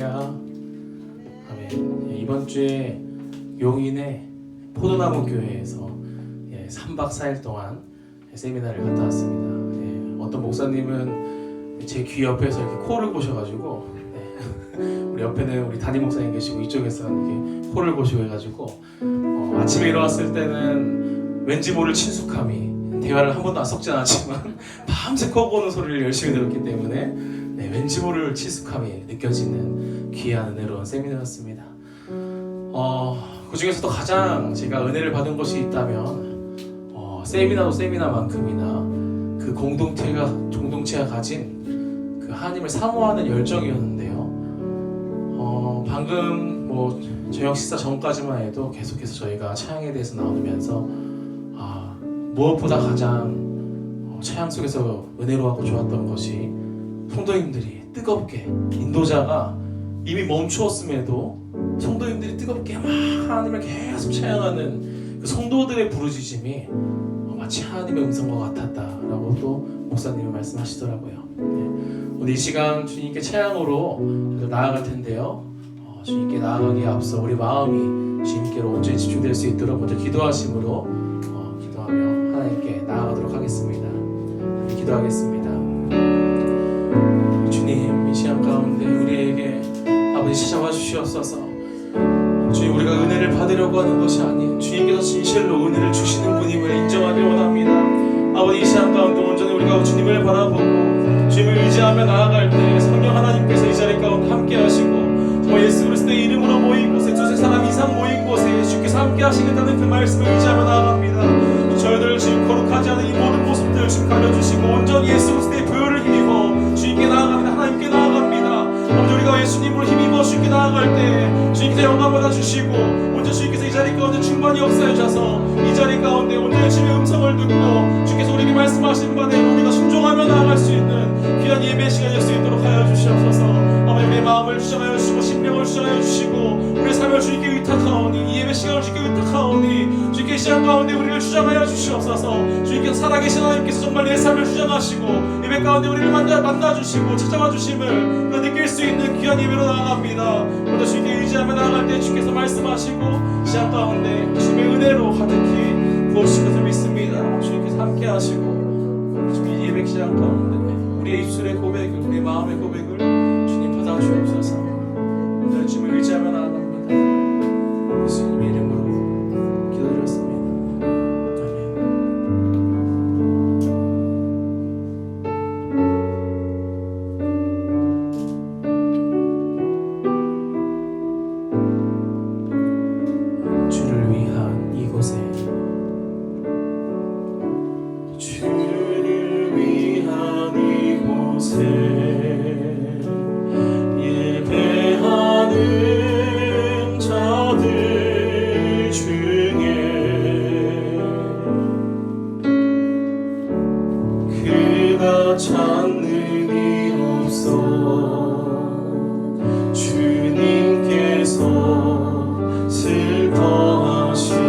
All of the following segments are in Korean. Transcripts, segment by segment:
할렐루야. 아멘. 이번 주에 용인의 포도나무 교회에서 3박 4일 동안 세미나를 갔다 왔습니다. 어떤 목사님은 제 귀 옆에서 이렇게 코를 고셔가지고, 우리 옆에는 우리 담임 목사님 계시고 이쪽에서는 이렇게 코를 고시고 해가지고 아침에 일어났을 때는 왠지 모를 친숙함이, 대화를 한 번도 안 섞진 않았지만 밤새 코 고는 소리를 열심히 들었기 때문에 왠지 모를 친숙함이 느껴지는 귀한 은혜로운 세미나였습니다. 그 중에서도 가장 제가 은혜를 받은 것이 있다면 세미나도 세미나만큼이나 그 공동체가 가진 그 하나님을 사모하는 열정이었는데요. 방금 저녁 식사 전까지만 해도 계속해서 저희가 찬양에 대해서 나누면서 무엇보다 가장 찬양 속에서 은혜로웠고 좋았던 것이 성도님들이 뜨겁게, 인도자가 이미 멈추었음에도 성도님들이 뜨겁게 막 하나님을 계속 찬양하는 그 성도들의 부르짖음이 마치 하나님의 음성과 같았다라고 또 목사님이 말씀하시더라고요. 오늘 이 시간 주님께 찬양으로 나아갈 텐데요. 주님께 나아가기에 앞서 우리 마음이 주님께로 온전히 집중될 수 있도록 먼저 기도하심으로 기도하며 하나님께 나아가도록 하겠습니다. 기도하겠습니다. 주님, 이 시간 가운데 우리에게 아버지 찾아와 주시옵소서. 주님, 우리가 은혜를 받으려고 하는 것이 아닌 주님께서 진실로 은혜를 주시는 분임을 인정하길 원합니다. 아버지, 이 시간 가운데 온전히 우리가 주님을 바라보고 주님을 의지하며 나아갈 때 성령 하나님께서 이 자리 가운데 함께 하시고 정말 예수 그리스도의 이름으로 모인 곳에 두세 사람 이상 모인 곳에 주께서 함께 하시겠다는 그 말씀을 의지하며 나아갑니다. 저희들 지금 거룩하지 않은 이 모든 모습들 지금 가려주시고 온전히 예수 그리스도의 보혈을 힘입어 주님께 나아갑니다. 하나님께 나아갑니다. 아버지, 우리가 예수님으로 힘입어 주님께 나아갈 때 주님께서 영광 받아주시고 온전 주님께서 이 자리 가운데 충만히 역사하셔서 이 자리 가운데 온전히 주님의 음성을 듣고 주께서 우리에게 말씀하신 바대로 우리가 순종하며 나아갈 수 있는 귀한 예배 시간이 될 수 있도록 하여 주시옵소서. 아버지, 우리의 마음을 주장하여 주시고 심령을 주장하여 주시고 우리의 삶을 주님께 의탁하오니 이 예배 시간을 주님께 의탁하오니 주님께 이 시간 가운데 우리를 주장하여 주시옵소서. 주님께서 살아계신 하나님께서 정말 내 삶을 주장하시고 예배 가운데 우리를 만나주시고 찾아와 주심을 우리가 느낄 수 있는 귀한 예배로 나아갑니다. 먼저 주님께 의지하며 나아갈 때 주께서 말씀하시고 시간 가운데 주님의 은혜로 가득히 부어주실 것을 믿습니다. 주님께서 함께 하시고 주님 예배 시간 가운데 우리의 입술의 고백을, 우리의 마음의 고백을 주님 받아주옵소서. 오늘 주님을 의지하며 나아갑니다. 예수님의 이름으로 기도드렸습니다. 주를 위한 이곳에 예배하는 자들 중에 그가 찾는 일 없어 주님께서 슬퍼하시네.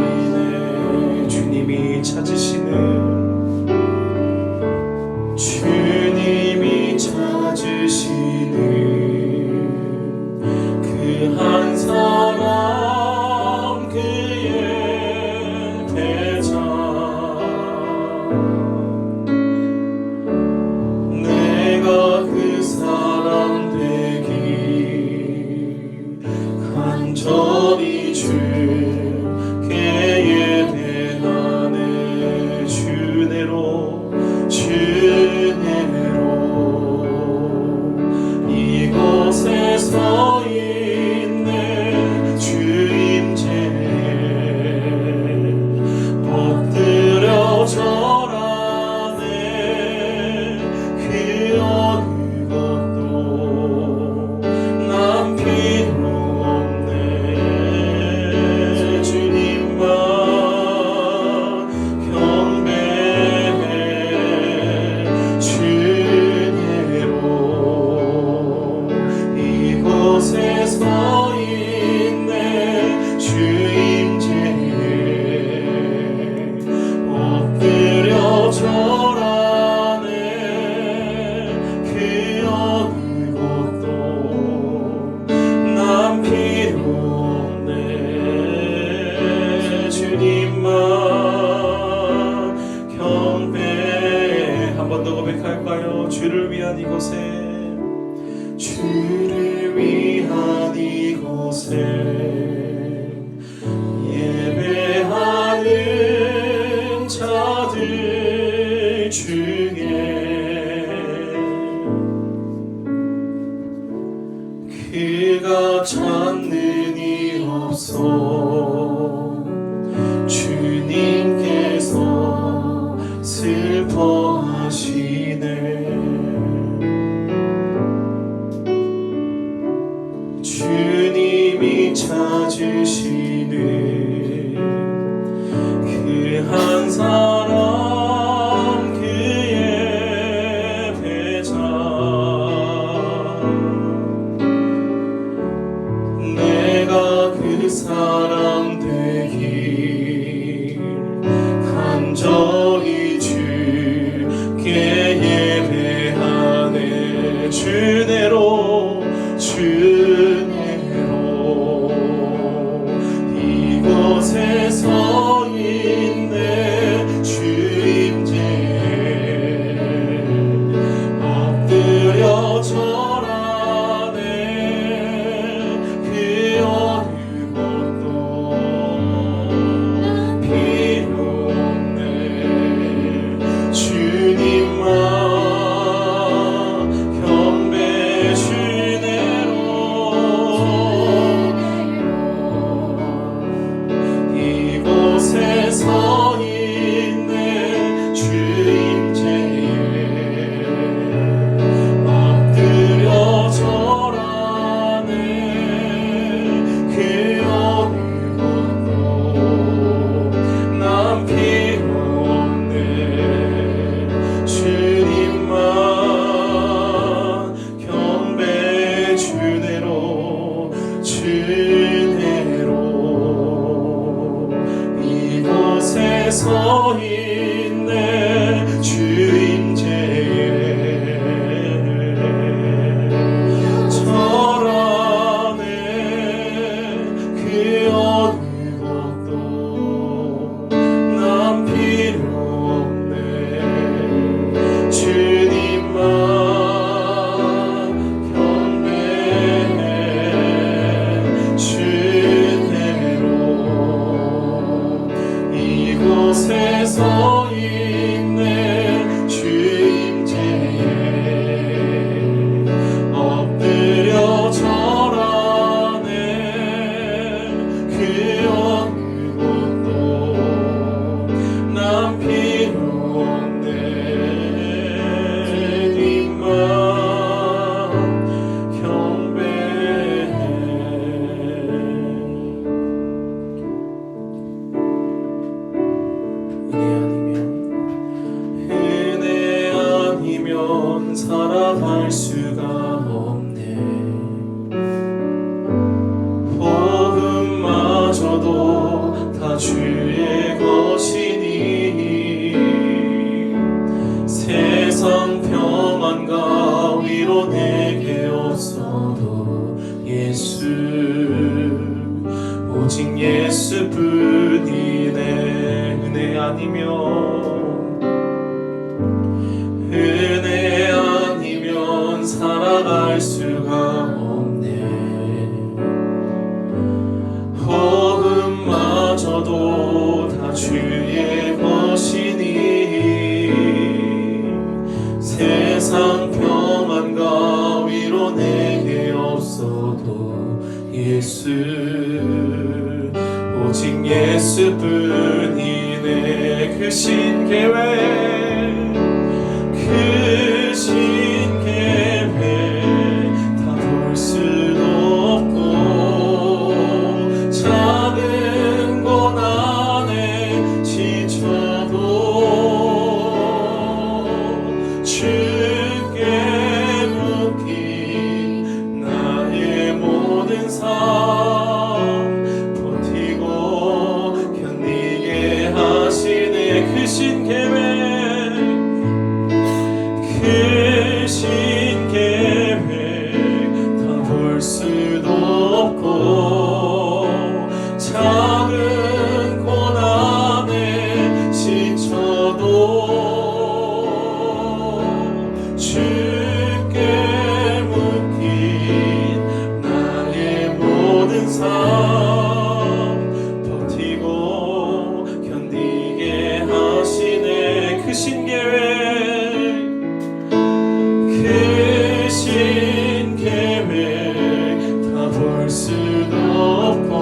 주님이 찾으시는 그 한 사람 그의 배자 내가 그 사람 되기 간절히 주께 예배하네. 주내로 이곳에 서 있네. 주임제에 엎드려 절하네. 그 어느 것도 난 필요 없네. 주님께서 슬퍼하시네. 주님이 찾으시는 그 한 사람, 그의 배자. 내가 그 사람 되길 간절히 주께 예배하네. 주내로 이곳에 서 있네. 주임제에 엎드려 절하네. 그 어느 것도 필요 없네. 주님만 경배 주내로 이곳에 서 있네. 주임제에 엎드려 절하네. 그 어느 것도 난 필요 없네. 주님만 경배 주내로 이곳에 서 있네. 주임제에 절하네. 그 어느 것도 난 필요 없네. 주님만 경배해 주내로 이곳에 서 있네. 주임제에 엎드려 절하네. 그 어느 것도 난 필요 없네. 주님만 경배해. 은혜 아니면 살아갈 수가 없네. 복음마저도 다 주의 것이니 세상 평안과 위로 내게 없어도 예수, 오직 예수뿐이네. 은혜 아니면 살아갈 수가 없네. 복음마저도 다 주의 것이니 세상 평안과 위로 내게 없어도 예수, 오직 예수뿐이네. 그 신계획, 그 신계획 다 볼 수도 없고 작은 고난에 지쳐도 주께 묶인 나의 모든 삶 버티고 견디게 하시네. 그 신계획, 그 신계획 다 볼 수도 없고 작은 고난에 지쳐도 주께 묶인 나의 모든 삶 버티고 견디게 하시네. 그 신계획, 그 신계획 다 볼 수도 없고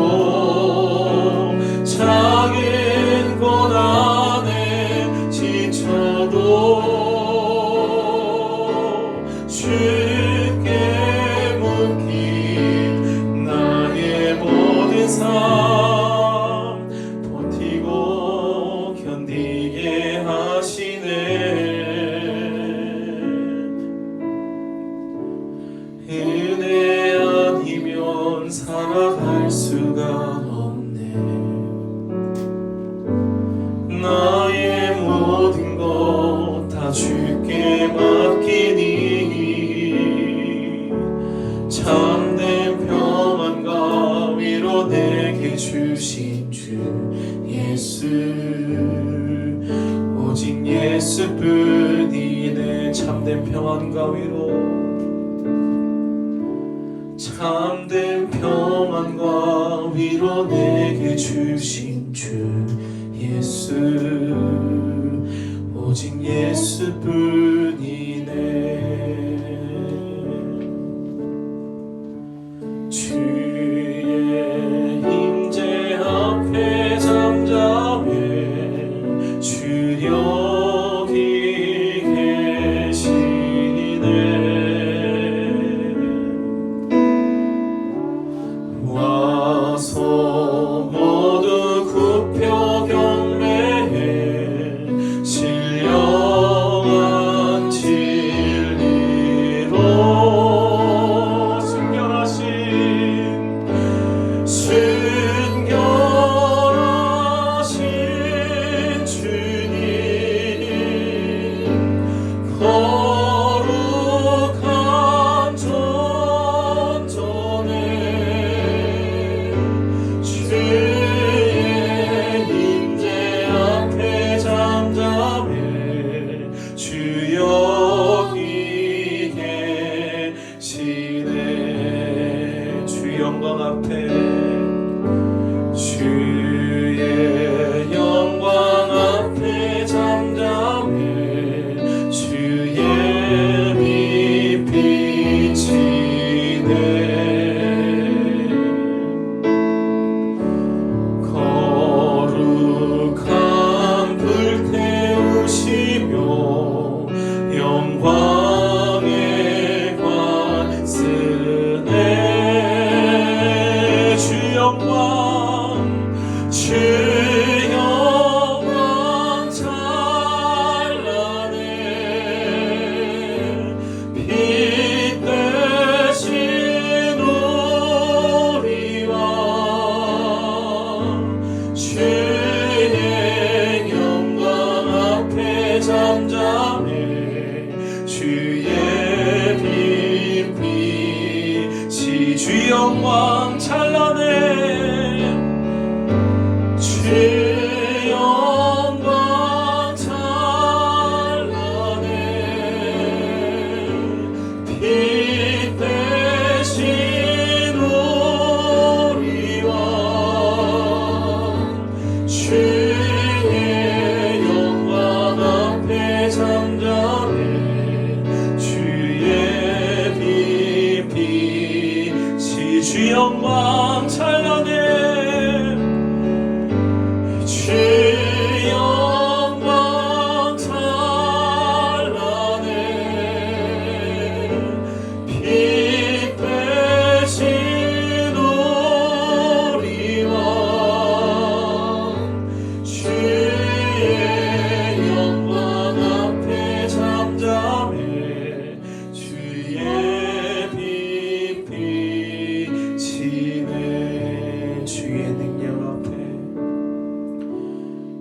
주께 맡기니 참된 평안과 위로 내게 주신 주 예수 오직 예수뿐이네 참된 평안과 위로 참된 평안과 위로 내게 주신 주 예수 오직 예수뿐이네 주의 임재 앞에 잠잠해 주 여기 계시네 와서 모두 굽혀 경배해 신령한 진리로 순결하신 주님 거룩한 전전에 주의 임재 앞에 잠잠해 주 여기 계시네 주 영광 앞에 주의 영광 앞에 잠잠해 주의 빛 비치네 거룩한 불 태우시며 영광의 관 쓰네 주 영광 찬란해 빛 대신 우리 왕 주의 영광 앞에 잠잠해 주의 빛 빛이 주 영광 찬란해 주 영광 찬란해 빛 대신 우리 왕 주의 영광 앞에 잠잠해 주의 빛 빛이 주 영광 찬란해 주 영광 찬란해 빛 대신 우리 왕 주의 영광 앞에 잠잠해 주의 빛 비치네 주의 능력 앞에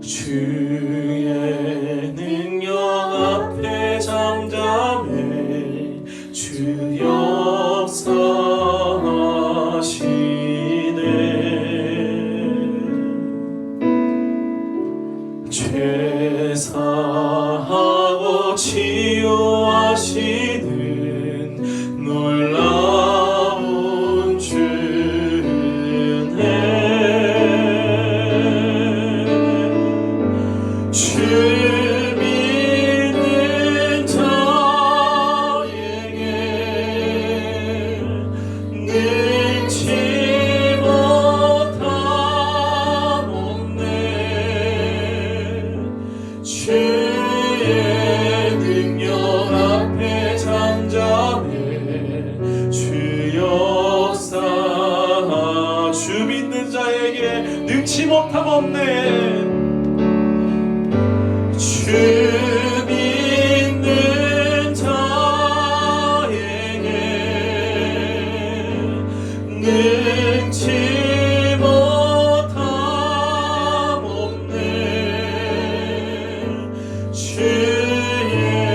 주의 능력 앞에 잠잠해 주 역사하시네 죄 사하고 치유하시는 놀라운 주네 주 믿는 자에게 능치 못함 없네 주의 능력 앞에 잠잠해 주 역사 주 믿는 자에게 능치 못함 없네 주 믿는 자에게 능치 못함 없네 주의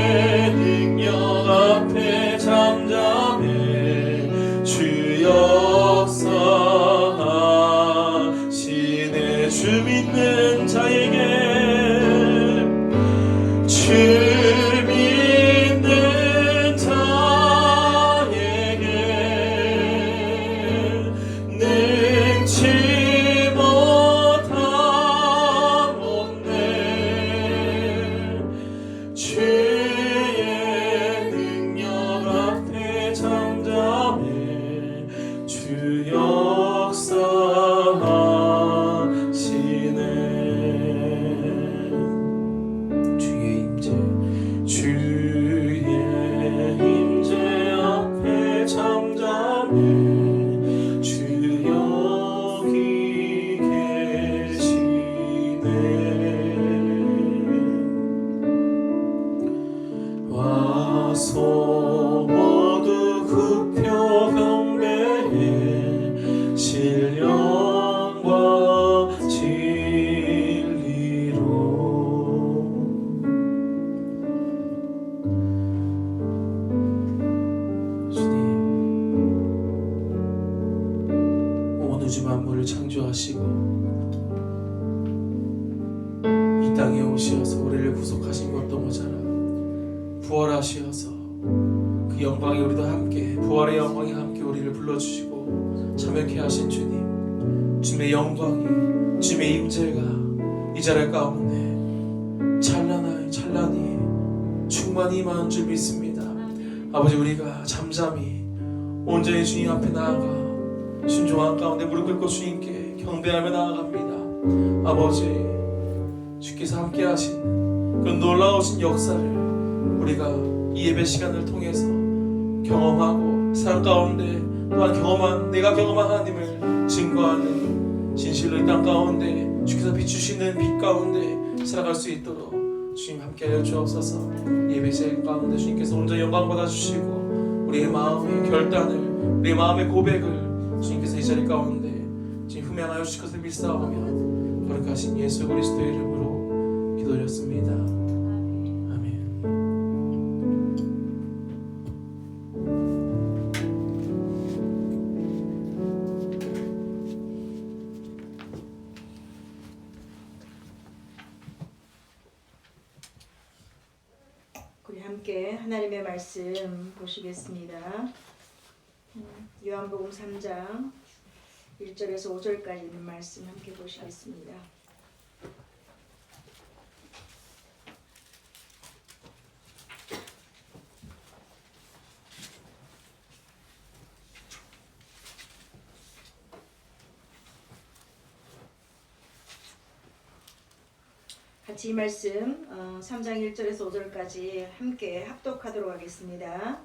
주 믿는 자에게 주 믿는 자에게 능치 못하옵네. 주의 능력 앞에 잠잠해 주 역사하시네. 주의 임재 앞에 잠잠해 주 여기 계시네. 와서 모두 굽혀 경배해 신령과 진리로. 주 만물을 창조하시고 이 땅에 오시어서 우리를 구속하신 것도 모자라 부활하시어서 그 영광이 우리도 함께 부활의 영광이 함께 우리를 불러주시고 참여케 하신 주님, 주님의 영광이 주님의 임재가 이 자리 가운데 찬란히 충만히 임하는 줄 믿습니다. 아버지, 우리가 잠잠히 온전히 주님 앞에 나아가 순종한 가운데 무릎 꿇고 주님께 경배하며 나아갑니다. 아버지, 주께서 함께 하신 그 놀라우신 역사를 우리가 이 예배 시간을 통해서 경험하고 삶 가운데 또한 내가 경험한 하나님을 증거하는 진실로 이 땅 가운데 주께서 비추시는 빛 가운데 살아갈 수 있도록 주님 함께하여 주옵소서. 예배 시간 가운데 주님께서 온전히 영광 받아주시고 우리의 마음의 결단을, 우리의 마음의 고백을 주님께서 이 자리 가운데 지금 흠양하여 주실 것을 믿사오며 거룩하신 예수 그리스도의 이름으로 기도드렸습니다. 아멘. 우리 함께 하나님의 말씀 보시겠습니다. 요한복음 3장 1절에서 5절까지 있는 말씀 함께 보시겠습니다. 같이 이 말씀 3장 1절에서 5절까지 함께 합독하도록 하겠습니다.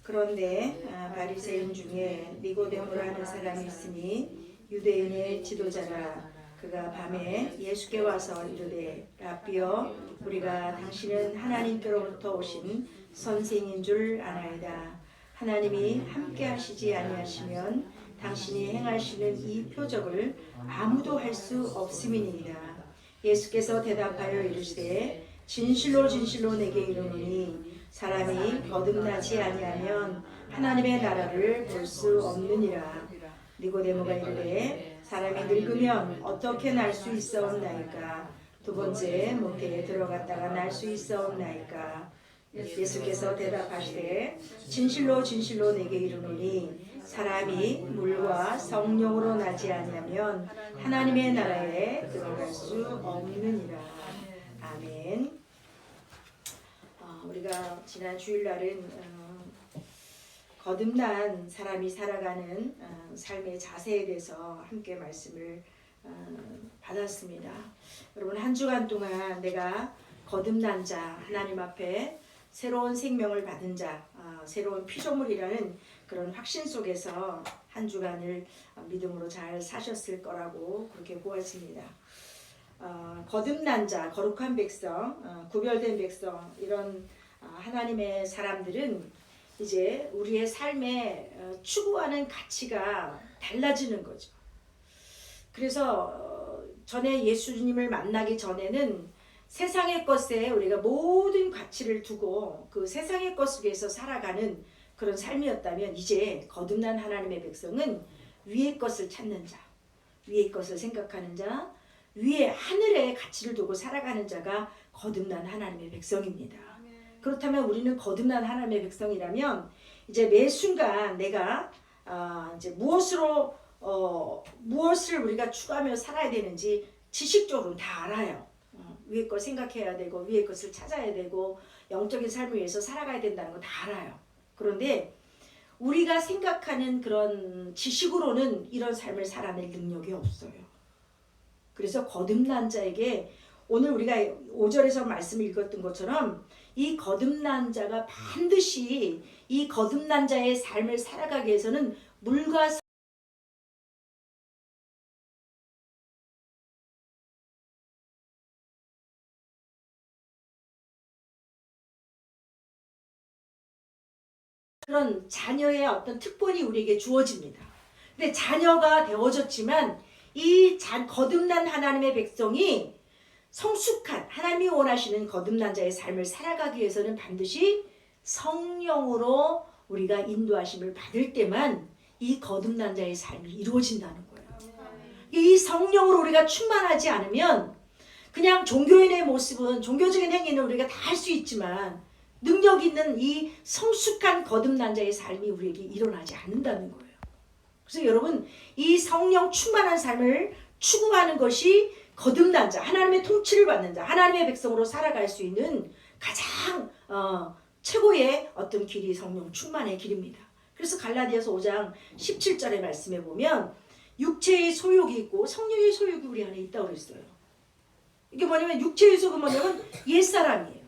그런데 바리새인 중에 니고데모라 하는 사람이 있으니 유대인의 지도자라. 그가 밤에 예수께 와서 이르되 라삐여, 우리가 당신은 하나님께로부터 오신 선생인 줄 아나이다. 하나님이 함께 하시지 아니하시면 당신이 행하시는 이 표적을 아무도 할 수 없음이니이다. 예수께서 대답하여 이르시되 진실로 진실로 내게 이르노니 사람이 거듭나지 아니하면 하나님의 나라를 볼 수 없느니라. 니고데모가 이르되 사람이 늙으면 어떻게 날 수 있사옵나이까? 두 번째 모태에 들어갔다가 날 수 있사옵나이까? 예수께서 대답하시되 진실로 진실로 내게 이르노니 사람이 물과 성령으로 나지 아니하면 하나님의 나라에 들어갈 수 없느니라. 아멘. 우리가 지난 주일날은 거듭난 사람이 살아가는 삶의 자세에 대해서 함께 말씀을 받았습니다. 여러분, 한 주간 동안 내가 거듭난 자, 하나님 앞에 새로운 생명을 받은 자, 새로운 피조물이라는 그런 확신 속에서 한 주간을 믿음으로 잘 사셨을 거라고 그렇게 보았습니다. 거듭난 자, 거룩한 백성, 구별된 백성, 이런 하나님의 사람들은 이제 우리의 삶에 추구하는 가치가 달라지는 거죠. 그래서 전에 예수님을 만나기 전에는 세상의 것에 우리가 모든 가치를 두고 그 세상의 것 속에서 살아가는 그런 삶이었다면, 이제 거듭난 하나님의 백성은 위의 것을 찾는 자, 위의 것을 생각하는 자, 위에 하늘에 가치를 두고 살아가는 자가 거듭난 하나님의 백성입니다. 그렇다면 우리는 거듭난 하나님의 백성이라면 이제 매 순간 내가 이제 무엇을 우리가 추구하며 살아야 되는지 지식적으로 다 알아요. 위에 걸 생각해야 되고 위에 것을 찾아야 되고 영적인 삶을 위해서 살아가야 된다는 거 다 알아요. 그런데 우리가 생각하는 그런 지식으로는 이런 삶을 살아낼 능력이 없어요. 그래서 거듭난 자에게 오늘 우리가 5절에서 말씀을 읽었던 것처럼 이 거듭난 자가 반드시 이 거듭난 자의 삶을 살아가기 위해서는 물과 그런 자녀의 어떤 특권이 우리에게 주어집니다. 근데 자녀가 되어졌지만 이 거듭난 하나님의 백성이 성숙한 하나님이 원하시는 거듭난 자의 삶을 살아가기 위해서는 반드시 성령으로 우리가 인도하심을 받을 때만 이 거듭난 자의 삶이 이루어진다는 거예요. 이 성령으로 우리가 충만하지 않으면 그냥 종교인의 모습은 종교적인 행위는 우리가 다 할 수 있지만 능력 있는 이 성숙한 거듭난 자의 삶이 우리에게 일어나지 않는다는 거예요. 그래서 여러분 이 성령 충만한 삶을 추구하는 것이 거듭난 자, 하나님의 통치를 받는 자, 하나님의 백성으로 살아갈 수 있는 가장 최고의 어떤 길이 성령 충만의 길입니다. 그래서 갈라디아서 5장 17절의 말씀에 보면 육체의 소욕이 있고 성령의 소욕이 우리 안에 있다고 그랬어요. 이게 뭐냐면 육체의 소욕은 뭐냐면 옛사람이에요.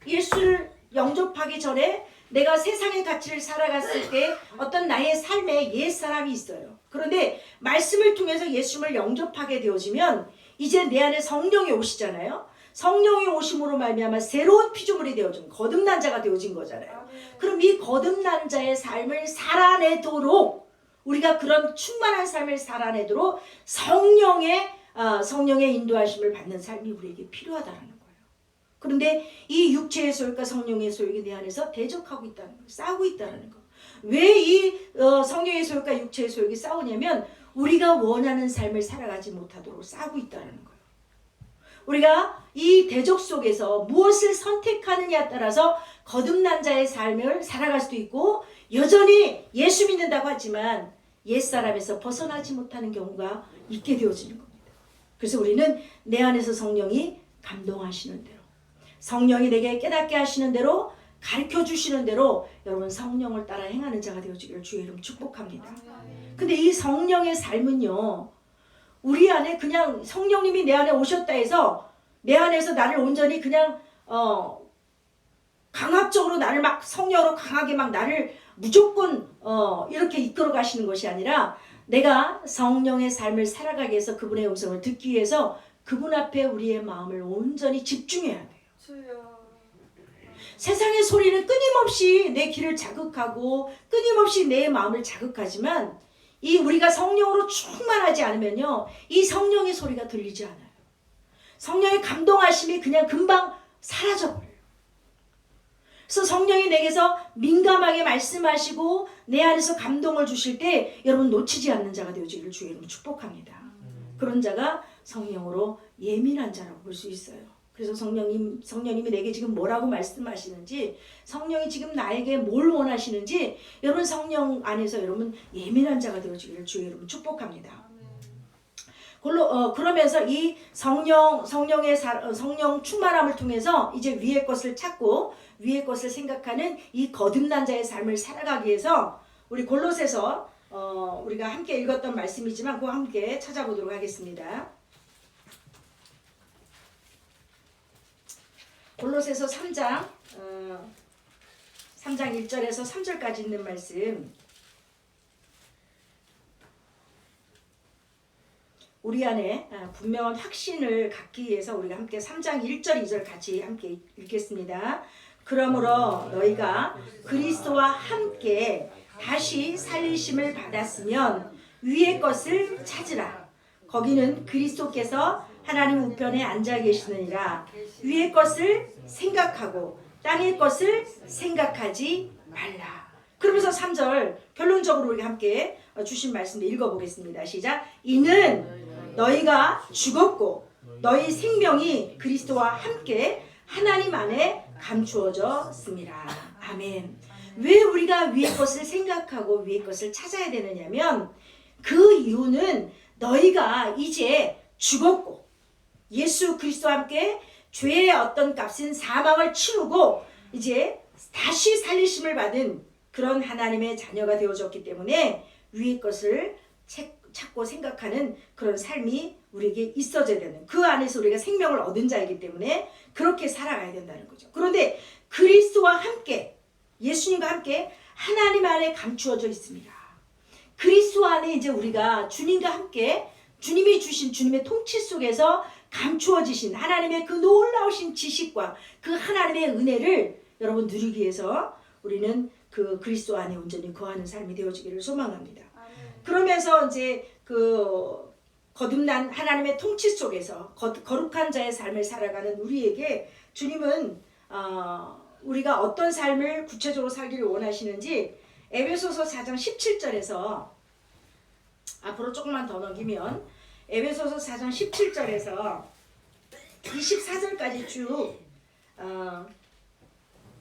예수를 영접하기 전에 내가 세상의 가치를 살아갔을 때 어떤 나의 삶에 옛사람이 있어요. 그런데 말씀을 통해서 예수를 영접하게 되어지면 이제 내 안에 성령이 오시잖아요. 성령이 오심으로 말미암아 새로운 피조물이 되어진 거듭난 자가 되어진 거잖아요. 그럼 이 거듭난 자의 삶을 살아내도록 우리가 그런 충만한 삶을 살아내도록 성령의 인도하심을 받는 삶이 우리에게 필요하다는 거예요. 그런데 이 육체의 소욕과 성령의 소욕이 내 안에서 대적하고 있다는 거예요. 싸우고 있다는 거. 왜 이 성령의 소욕과 육체의 소욕이 싸우냐면 우리가 원하는 삶을 살아가지 못하도록 싸우고 있다는 거예요. 우리가 이 대적 속에서 무엇을 선택하느냐에 따라서 거듭난 자의 삶을 살아갈 수도 있고 여전히 예수 믿는다고 하지만 옛사람에서 벗어나지 못하는 경우가 있게 되어지는 겁니다. 그래서 우리는 내 안에서 성령이 감동하시는 대로 성령이 내게 깨닫게 하시는 대로 가르쳐 주시는 대로 여러분 성령을 따라 행하는 자가 되어지기를 주의 이름 축복합니다. 근데 이 성령의 삶은요 우리 안에 그냥 성령님이 내 안에 오셨다 해서 내 안에서 나를 온전히 그냥 강압적으로 나를 막 성령으로 강하게 막 나를 무조건 이렇게 이끌어 가시는 것이 아니라 내가 성령의 삶을 살아가기 위해서 그분의 음성을 듣기 위해서 그분 앞에 우리의 마음을 온전히 집중해야 돼요. 세상의 소리는 끊임없이 내 귀를 자극하고 끊임없이 내 마음을 자극하지만 이 우리가 성령으로 충만하지 않으면요 이 성령의 소리가 들리지 않아요. 성령의 감동하심이 그냥 금방 사라져버려요. 그래서 성령이 내게서 민감하게 말씀하시고 내 안에서 감동을 주실 때 여러분 놓치지 않는 자가 되어지기를 주의 이름으로 축복합니다. 그런 자가 성령으로 예민한 자라고 볼 수 있어요. 그래서 성령님이 내게 지금 뭐라고 말씀하시는지 성령이 지금 나에게 뭘 원하시는지 여러분 성령 안에서 여러분 예민한 자가 되어지기를 주의 이름으로 축복합니다. 그러면서 이 성령 충만함을 통해서 이제 위의 것을 찾고 위의 것을 생각하는 이 거듭난 자의 삶을 살아가기 위해서 우리 골로새서 우리가 함께 읽었던 말씀이지만 그거 함께 찾아보도록 하겠습니다. 골로새서 3장 1절에서 3절까지 있는 말씀 우리 안에 분명한 확신을 갖기 위해서 우리가 함께 3장 1절 2절 같이 함께 읽겠습니다. 그러므로 너희가 그리스도와 함께 다시 살리심을 받았으면 위의 것을 찾으라. 거기는 그리스도께서 하나님 우편에 앉아 계시느니라. 위의 것을 생각하고 땅의 것을 생각하지 말라. 그러면서 3절 결론적으로 우리 함께 주신 말씀을 읽어보겠습니다. 시작. 이는 너희가 죽었고 너희 생명이 그리스도와 함께 하나님 안에 감추어졌습니다. 아멘. 왜 우리가 위의 것을 생각하고 위의 것을 찾아야 되느냐면 그 이유는 너희가 이제 죽었고 예수 그리스도와 함께 죄의 어떤 값인 사망을 치르고 이제 다시 살리심을 받은 그런 하나님의 자녀가 되어졌기 때문에 위의 것을 찾고 생각하는 그런 삶이 우리에게 있어져야 되는, 그 안에서 우리가 생명을 얻은 자이기 때문에 그렇게 살아가야 된다는 거죠. 그런데 그리스도와 함께, 예수님과 함께 하나님 안에 감추어져 있습니다. 그리스도 안에 이제 우리가 주님과 함께 주님이 주신 주님의 통치 속에서 감추어지신 하나님의 그 놀라우신 지식과 그 하나님의 은혜를 여러분 누리기 위해서 우리는 그 그리스도 안에 온전히 거하는 삶이 되어지기를 소망합니다. 그러면서 이제 그 거듭난 하나님의 통치 속에서 거룩한 자의 삶을 살아가는 우리에게 주님은 우리가 어떤 삶을 구체적으로 살기를 원하시는지 에베소서 4장 17절에서 앞으로 조금만 더 넘기면 에베소서 4장 17절에서 24절까지 쭉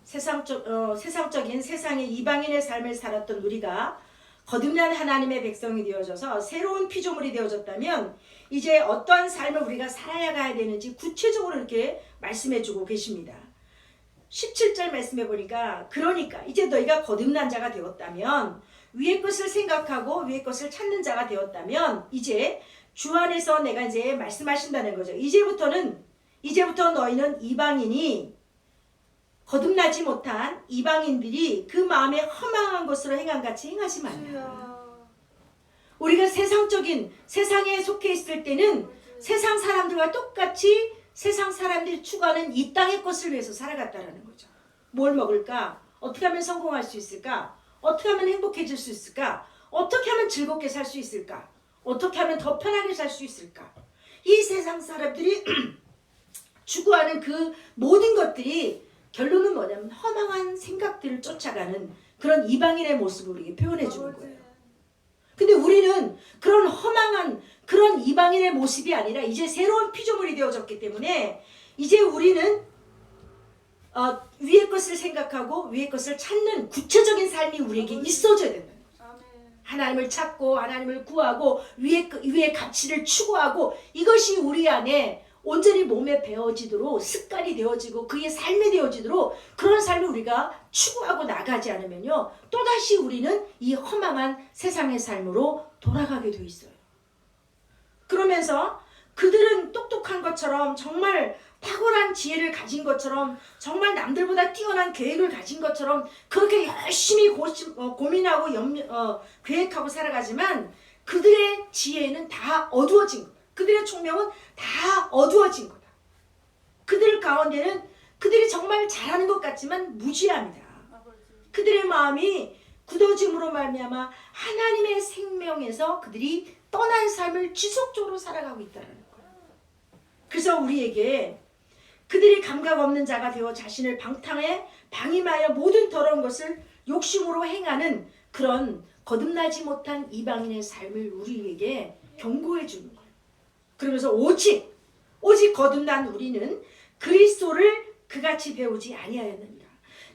세상적인 세상의 이방인의 삶을 살았던 우리가 거듭난 하나님의 백성이 되어져서 새로운 피조물이 되어졌다면 이제 어떠한 삶을 우리가 살아야 가야 되는지 구체적으로 이렇게 말씀해주고 계십니다. 17절 말씀해 보니까 그러니까 이제 너희가 거듭난 자가 되었다면 위의 것을 생각하고 위의 것을 찾는 자가 되었다면 이제 주 안에서 내가 이제 말씀하신다는 거죠. 이제부터 너희는 이방인이 거듭나지 못한 이방인들이 그 마음에 허망한 것으로 행한 같이 행하지 말라. 우리가 세상에 속해 있을 때는 세상 사람들과 똑같이 세상 사람들이 추구하는 이 땅의 것을 위해서 살아갔다라는 거죠. 뭘 먹을까? 어떻게 하면 성공할 수 있을까? 어떻게 하면 행복해질 수 있을까? 어떻게 하면 즐겁게 살 수 있을까? 어떻게 하면 더 편하게 살 수 있을까? 이 세상 사람들이 추구하는 그 모든 것들이 결론은 뭐냐면 허망한 생각들을 쫓아가는 그런 이방인의 모습을 우리에게 표현해 주는 거예요. 근데 우리는 그런 허망한 그런 이방인의 모습이 아니라 이제 새로운 피조물이 되어졌기 때문에 이제 우리는 위의 것을 생각하고 위의 것을 찾는 구체적인 삶이 우리에게 있어져야 된다. 하나님을 찾고 하나님을 구하고 위의 가치를 추구하고 이것이 우리 안에 온전히 몸에 배어지도록 습관이 되어지고 그의 삶이 되어지도록 그런 삶을 우리가 추구하고 나가지 않으면요 또다시 우리는 이 허망한 세상의 삶으로 돌아가게 돼 있어요. 그러면서 그들은 똑똑한 것처럼 정말 탁월한 지혜를 가진 것처럼 정말 남들보다 뛰어난 계획을 가진 것처럼 그렇게 열심히 고민하고 계획하고 살아가지만 그들의 지혜는 다 어두워진 거다. 그들의 총명은 다 어두워진 거다. 그들 가운데는 그들이 정말 잘하는 것 같지만 무지합니다. 그들의 마음이 굳어짐으로 말미암아 하나님의 생명에서 그들이 떠난 삶을 지속적으로 살아가고 있다는 거예요. 그래서 우리에게 그들이 감각 없는 자가 되어 자신을 방임하여 모든 더러운 것을 욕심으로 행하는 그런 거듭나지 못한 이방인의 삶을 우리에게 경고해 주는 거예요. 그러면서 오직 거듭난 우리는 그리스도를 그같이 배우지 아니하였느니라.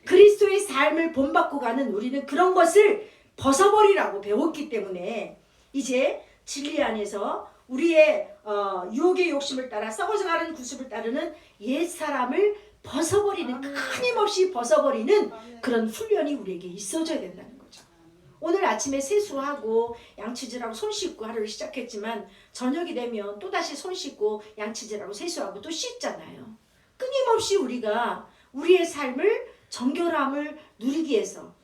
그리스도의 삶을 본받고 가는 우리는 그런 것을 벗어버리라고 배웠기 때문에 이제 진리 안에서 우리의 유혹의 욕심을 따라 썩어져가는 구습을 따르는 옛사람을 벗어버리는 끊임없이 벗어버리는 그런 훈련이 우리에게 있어져야 된다는 거죠. 오늘 아침에 세수하고 양치질하고 손 씻고 하루를 시작했지만 저녁이 되면 또다시 손 씻고 양치질하고 세수하고 또 씻잖아요. 끊임없이 우리가 우리의 삶을 정결함을 누리기 위해서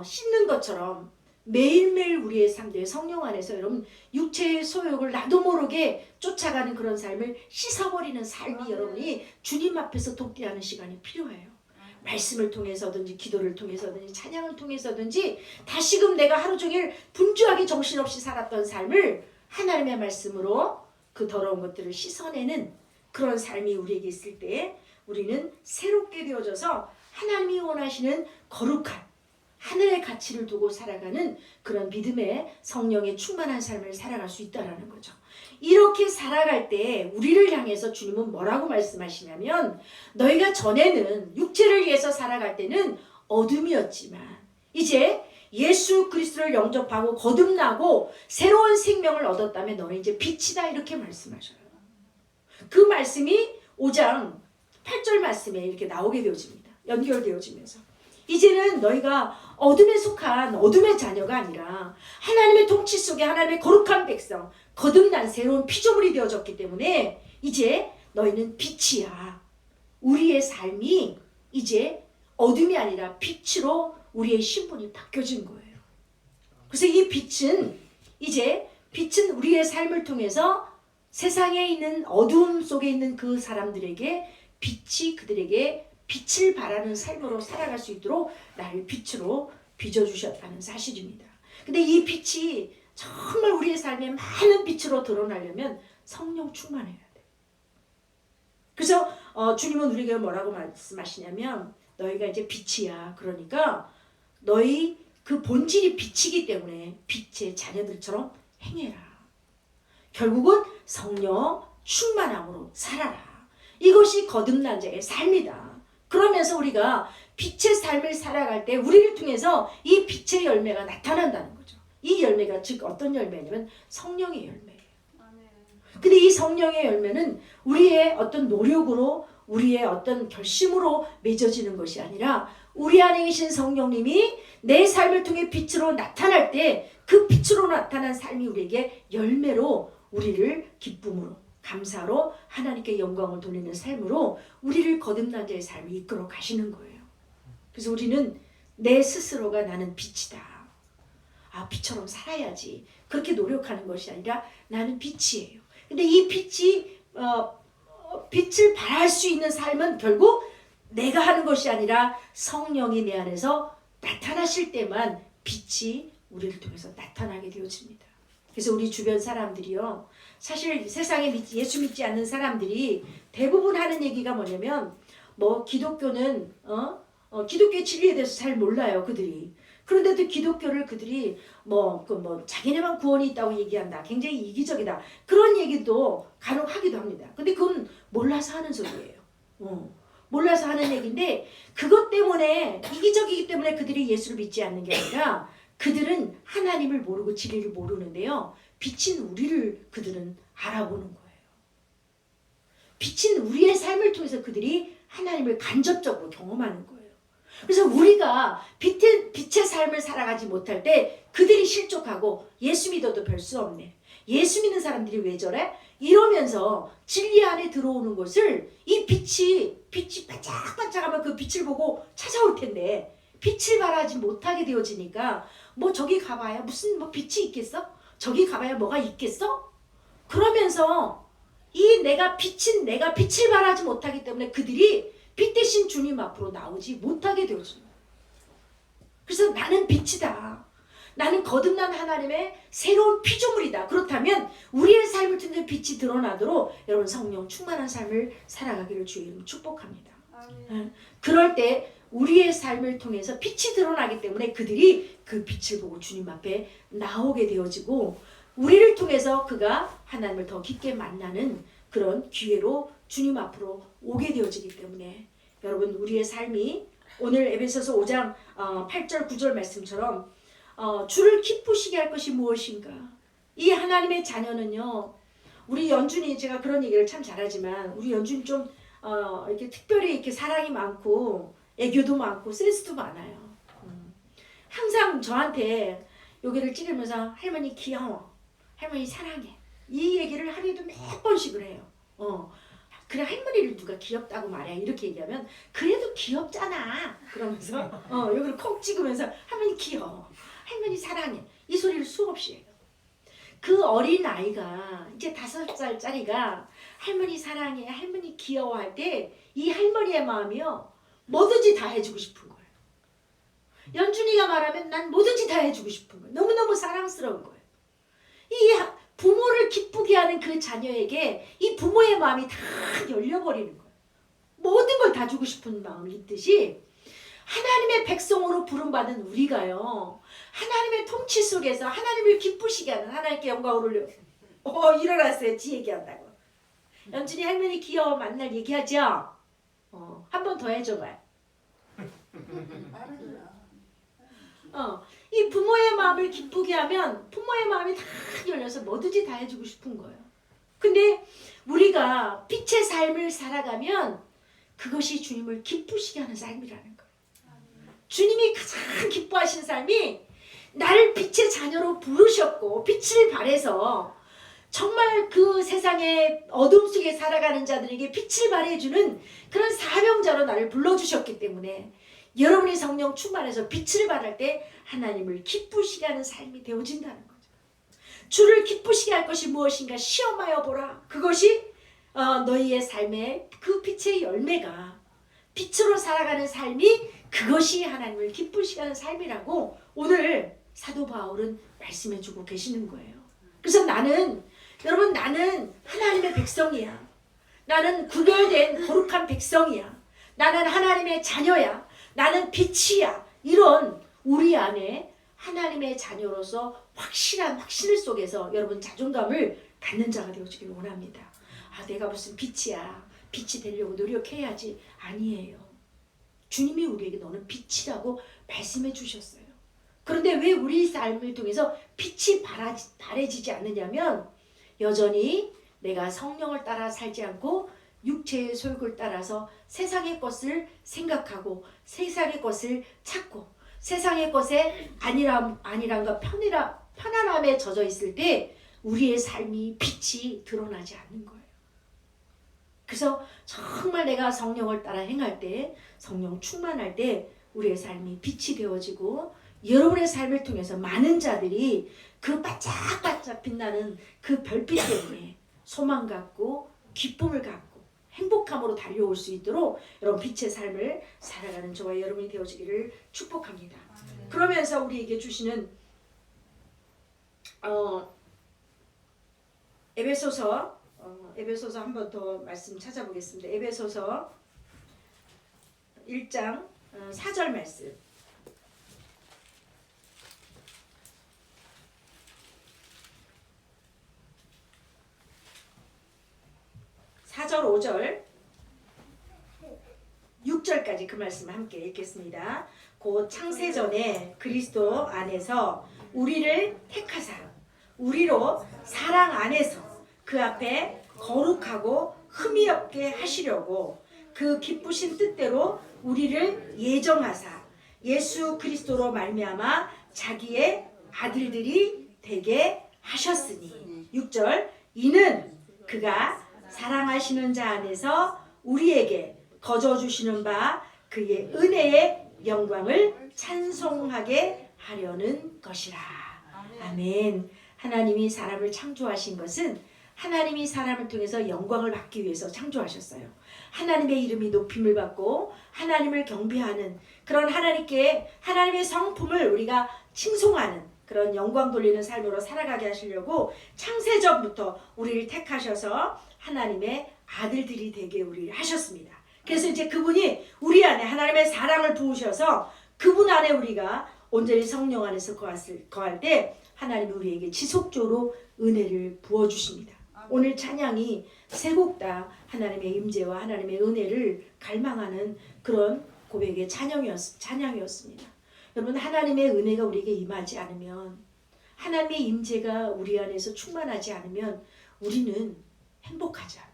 씻는 것처럼 매일매일 우리의 삶들 성령 안에서 여러분 육체의 소욕을 나도 모르게 쫓아가는 그런 삶을 씻어버리는 삶이 여러분이 주님 앞에서 돕게 시간이 필요해요. 말씀을 통해서든지 기도를 통해서든지 찬양을 통해서든지 다시금 내가 하루 종일 분주하게 정신없이 살았던 삶을 하나님의 말씀으로 그 더러운 것들을 씻어내는 그런 삶이 우리에게 있을 때 우리는 새롭게 되어져서 하나님이 원하시는 거룩한 하늘의 가치를 두고 살아가는 그런 믿음의 성령의 충만한 삶을 살아갈 수 있다는 거죠. 이렇게 살아갈 때 우리를 향해서 주님은 뭐라고 말씀하시냐면 너희가 전에는 육체를 위해서 살아갈 때는 어둠이었지만 이제 예수 그리스도를 영접하고 거듭나고 새로운 생명을 얻었다면 너는 이제 빛이다 이렇게 말씀하셔요. 그 말씀이 5장 8절 말씀에 이렇게 나오게 되어집니다. 연결되어지면서 이제는 너희가 어둠에 속한 어둠의 자녀가 아니라 하나님의 통치 속에 하나님의 거룩한 백성 거듭난 새로운 피조물이 되어졌기 때문에 이제 너희는 빛이야. 우리의 삶이 이제 어둠이 아니라 빛으로 우리의 신분이 바뀌어진 거예요. 그래서 이 빛은 우리의 삶을 통해서 세상에 있는 어둠 속에 있는 그 사람들에게 빛이 그들에게 빛을 발하는 삶으로 살아갈 수 있도록 나를 빛으로 빚어주셨다는 사실입니다. 근데 이 빛이 정말 우리의 삶에 많은 빛으로 드러나려면 성령 충만해야 돼. 그래서 주님은 우리에게 뭐라고 말씀하시냐면 너희가 이제 빛이야. 그러니까 너희 그 본질이 빛이기 때문에 빛의 자녀들처럼 행해라. 결국은 성령 충만함으로 살아라. 이것이 거듭난 자의 삶이다. 그러면서 우리가 빛의 삶을 살아갈 때 우리를 통해서 이 빛의 열매가 나타난다는 거죠. 이 열매가 즉 어떤 열매냐면 성령의 열매예요. 근데 이 성령의 열매는 우리의 어떤 노력으로 우리의 어떤 결심으로 맺어지는 것이 아니라 우리 안에 계신 성령님이 내 삶을 통해 빛으로 나타날 때 그 빛으로 나타난 삶이 우리에게 열매로 우리를 기쁨으로 감사로 하나님께 영광을 돌리는 삶으로 우리를 거듭난 자의 삶을 이끌어 가시는 거예요. 그래서 우리는 내 스스로가 나는 빛이다. 빛처럼 살아야지. 그렇게 노력하는 것이 아니라 나는 빛이에요. 근데 이 빛이 빛을 발할 수 있는 삶은 결국 내가 하는 것이 아니라 성령이 내 안에서 나타나실 때만 빛이 우리를 통해서 나타나게 되어집니다. 그래서 우리 주변 사람들이요. 사실 세상에 예수 믿지 않는 사람들이 대부분 하는 얘기가 뭐냐면 기독교는 기독교의 진리에 대해서 잘 몰라요. 그들이. 그런데도 기독교를 그들이 자기네만 구원이 있다고 얘기한다. 굉장히 이기적이다. 그런 얘기도 간혹 하기도 합니다. 근데 그건 몰라서 하는 소리예요. 몰라서 하는 얘기인데 그것 때문에 이기적이기 때문에 그들이 예수를 믿지 않는 게 아니라 그들은 하나님을 모르고 진리를 모르는데요. 빛인 우리를 그들은 알아보는 거예요. 빛인 우리의 삶을 통해서 그들이 하나님을 간접적으로 경험하는 거예요. 그래서 우리가 빛의 삶을 살아가지 못할 때 그들이 실족하고 예수 믿어도 별 수 없네. 예수 믿는 사람들이 왜 저래? 이러면서 진리 안에 들어오는 것을 이 빛이 반짝반짝하면 그 빛을 보고 찾아올 텐데 빛을 발하지 못하게 되어지니까 저기 가봐야 무슨 빛이 있겠어? 저기 가봐야 뭐가 있겠어? 그러면서 내가 빛을 발하지 못하기 때문에 그들이 빛 대신 주님 앞으로 나오지 못하게 되어집니다. 그래서 나는 빛이다. 나는 거듭난 하나님의 새로운 피조물이다. 그렇다면 우리의 삶을 통해 빛이 드러나도록 여러분 성령 충만한 삶을 살아가기를 주의 이름으로 축복합니다. 아멘. 그럴 때 우리의 삶을 통해서 빛이 드러나기 때문에 그들이 그 빛을 보고 주님 앞에 나오게 되어지고 우리를 통해서 그가 하나님을 더 깊게 만나는 그런 기회로 주님 앞으로 오게 되어지기 때문에 여러분 우리의 삶이 오늘 에베소서 5장 8절 9절 말씀처럼 주를 기쁘시게 할 것이 무엇인가. 이 하나님의 자녀는요. 우리 연준이 제가 그런 얘기를 참 잘하지만 우리 연준이 좀 이렇게 특별히 이렇게 사랑이 많고 애교도 많고 센스도 많아요. 항상 저한테 여기를 찌르면서 할머니 귀여워. 할머니 사랑해. 이 얘기를 하루에도 몇 번씩을 해요. 그래 할머니를 누가 귀엽다고 말해 이렇게 얘기하면 그래도 귀엽잖아 그러면서 여기를 콕 찍으면서 할머니 귀여워. 할머니 사랑해. 이 소리를 수없이 해요. 그 어린 아이가 이제 5살짜리가 할머니 사랑해 할머니 귀여워할 때 이 할머니의 마음이요 뭐든지 다 해주고 싶은 거예요. 연준이가 말하면 난 뭐든지 다 해주고 싶은 거예요. 너무너무 사랑스러운 거예요. 이 부모를 기쁘게 하는 그 자녀에게 이 부모의 마음이 다 열려버리는 거예요. 모든 걸 다 주고 싶은 마음이 있듯이 하나님의 백성으로 부름받은 우리가요, 하나님의 통치 속에서 하나님을 기쁘시게 하는, 하나님께 영광을 올려. 일어났어요. 지 얘기한다고. 연준이 할머니 귀여워 만날 얘기하죠? 한 번 더 해줘봐요. 이 부모의 마음을 기쁘게 하면 부모의 마음이 다 열려서 뭐든지 다 해주고 싶은 거예요. 근데 우리가 빛의 삶을 살아가면 그것이 주님을 기쁘시게 하는 삶이라는 거예요. 주님이 가장 기뻐하시는 삶이 나를 빛의 자녀로 부르셨고 빛을 발해서 정말 그 세상의 어둠 속에 살아가는 자들에게 빛을 발해주는 그런 사명자로 나를 불러주셨기 때문에 여러분이 성령 충만해서 빛을 발할 때 하나님을 기쁘시게 하는 삶이 되어진다는 거죠. 주를 기쁘시게 할 것이 무엇인가 시험하여 보라. 그것이 너희의 삶의 그 빛의 열매가, 빛으로 살아가는 삶이 그것이 하나님을 기쁘시게 하는 삶이라고 오늘 사도 바울은 말씀해 주고 계시는 거예요. 그래서 여러분 나는 하나님의 백성이야. 나는 구별된 거룩한 백성이야. 나는 하나님의 자녀야. 나는 빛이야. 이런 우리 안에 하나님의 자녀로서 확실한 확신 속에서 여러분 자존감을 갖는 자가 되어주길 원합니다. 내가 무슨 빛이야. 빛이 되려고 노력해야지. 아니에요. 주님이 우리에게 너는 빛이라고 말씀해 주셨어요. 그런데 왜 우리 삶을 통해서 빛이 발해지지 않느냐면 여전히 내가 성령을 따라 살지 않고 육체의 소욕을 따라서 세상의 것을 생각하고 세상의 것을 찾고 세상의 것에 안일함과 편안함에 젖어 있을 때 우리의 삶이 빛이 드러나지 않는 거예요. 그래서 정말 내가 성령을 따라 행할 때, 성령 충만할 때 우리의 삶이 빛이 되어지고 여러분의 삶을 통해서 많은 자들이 그 반짝반짝 빛나는 그 별빛 때문에 소망 갖고 기쁨을 갖고 행복함으로 달려올 수 있도록 여러분 빛의 삶을 살아가는 저와 여러분이 되어지기를 축복합니다. 그러면서 우리에게 주시는 에베소서 한 번 더 말씀 찾아보겠습니다. 에베소서 1장 4절 말씀. 4절, 5절, 6절까지 그 말씀을 함께 읽겠습니다. 곧 창세전에 그리스도 안에서 우리를 택하사 우리로 사랑 안에서 그 앞에 거룩하고 흠이 없게 하시려고 그 기쁘신 뜻대로 우리를 예정하사 예수 그리스도로 말미암아 자기의 아들들이 되게 하셨으니. 6절, 이는 그가 사랑하시는 자 안에서 우리에게 거저 주시는 바 그의 은혜의 영광을 찬송하게 하려는 것이라. 아멘. 하나님이 사람을 창조하신 것은 하나님이 사람을 통해서 영광을 받기 위해서 창조하셨어요. 하나님의 이름이 높임을 받고 하나님을 경배하는 그런 하나님의 성품을 우리가 칭송하는 그런 영광 돌리는 삶으로 살아가게 하시려고 창세전부터 우리를 택하셔서 하나님의 아들들이 되게 우리를 하셨습니다. 그래서 이제 그분이 우리 안에 하나님의 사랑을 부으셔서 그분 안에 우리가 온전히 성령 안에서 거할 때 하나님이 우리에게 지속적으로 은혜를 부어주십니다. 오늘 찬양이 세 곡 다 하나님의 임재와 하나님의 은혜를 갈망하는 그런 고백의 찬양이었습니다. 여러분, 하나님의 은혜가 우리에게 임하지 않으면, 하나님의 임재가 우리 안에서 충만하지 않으면 우리는 행복하지 않아요.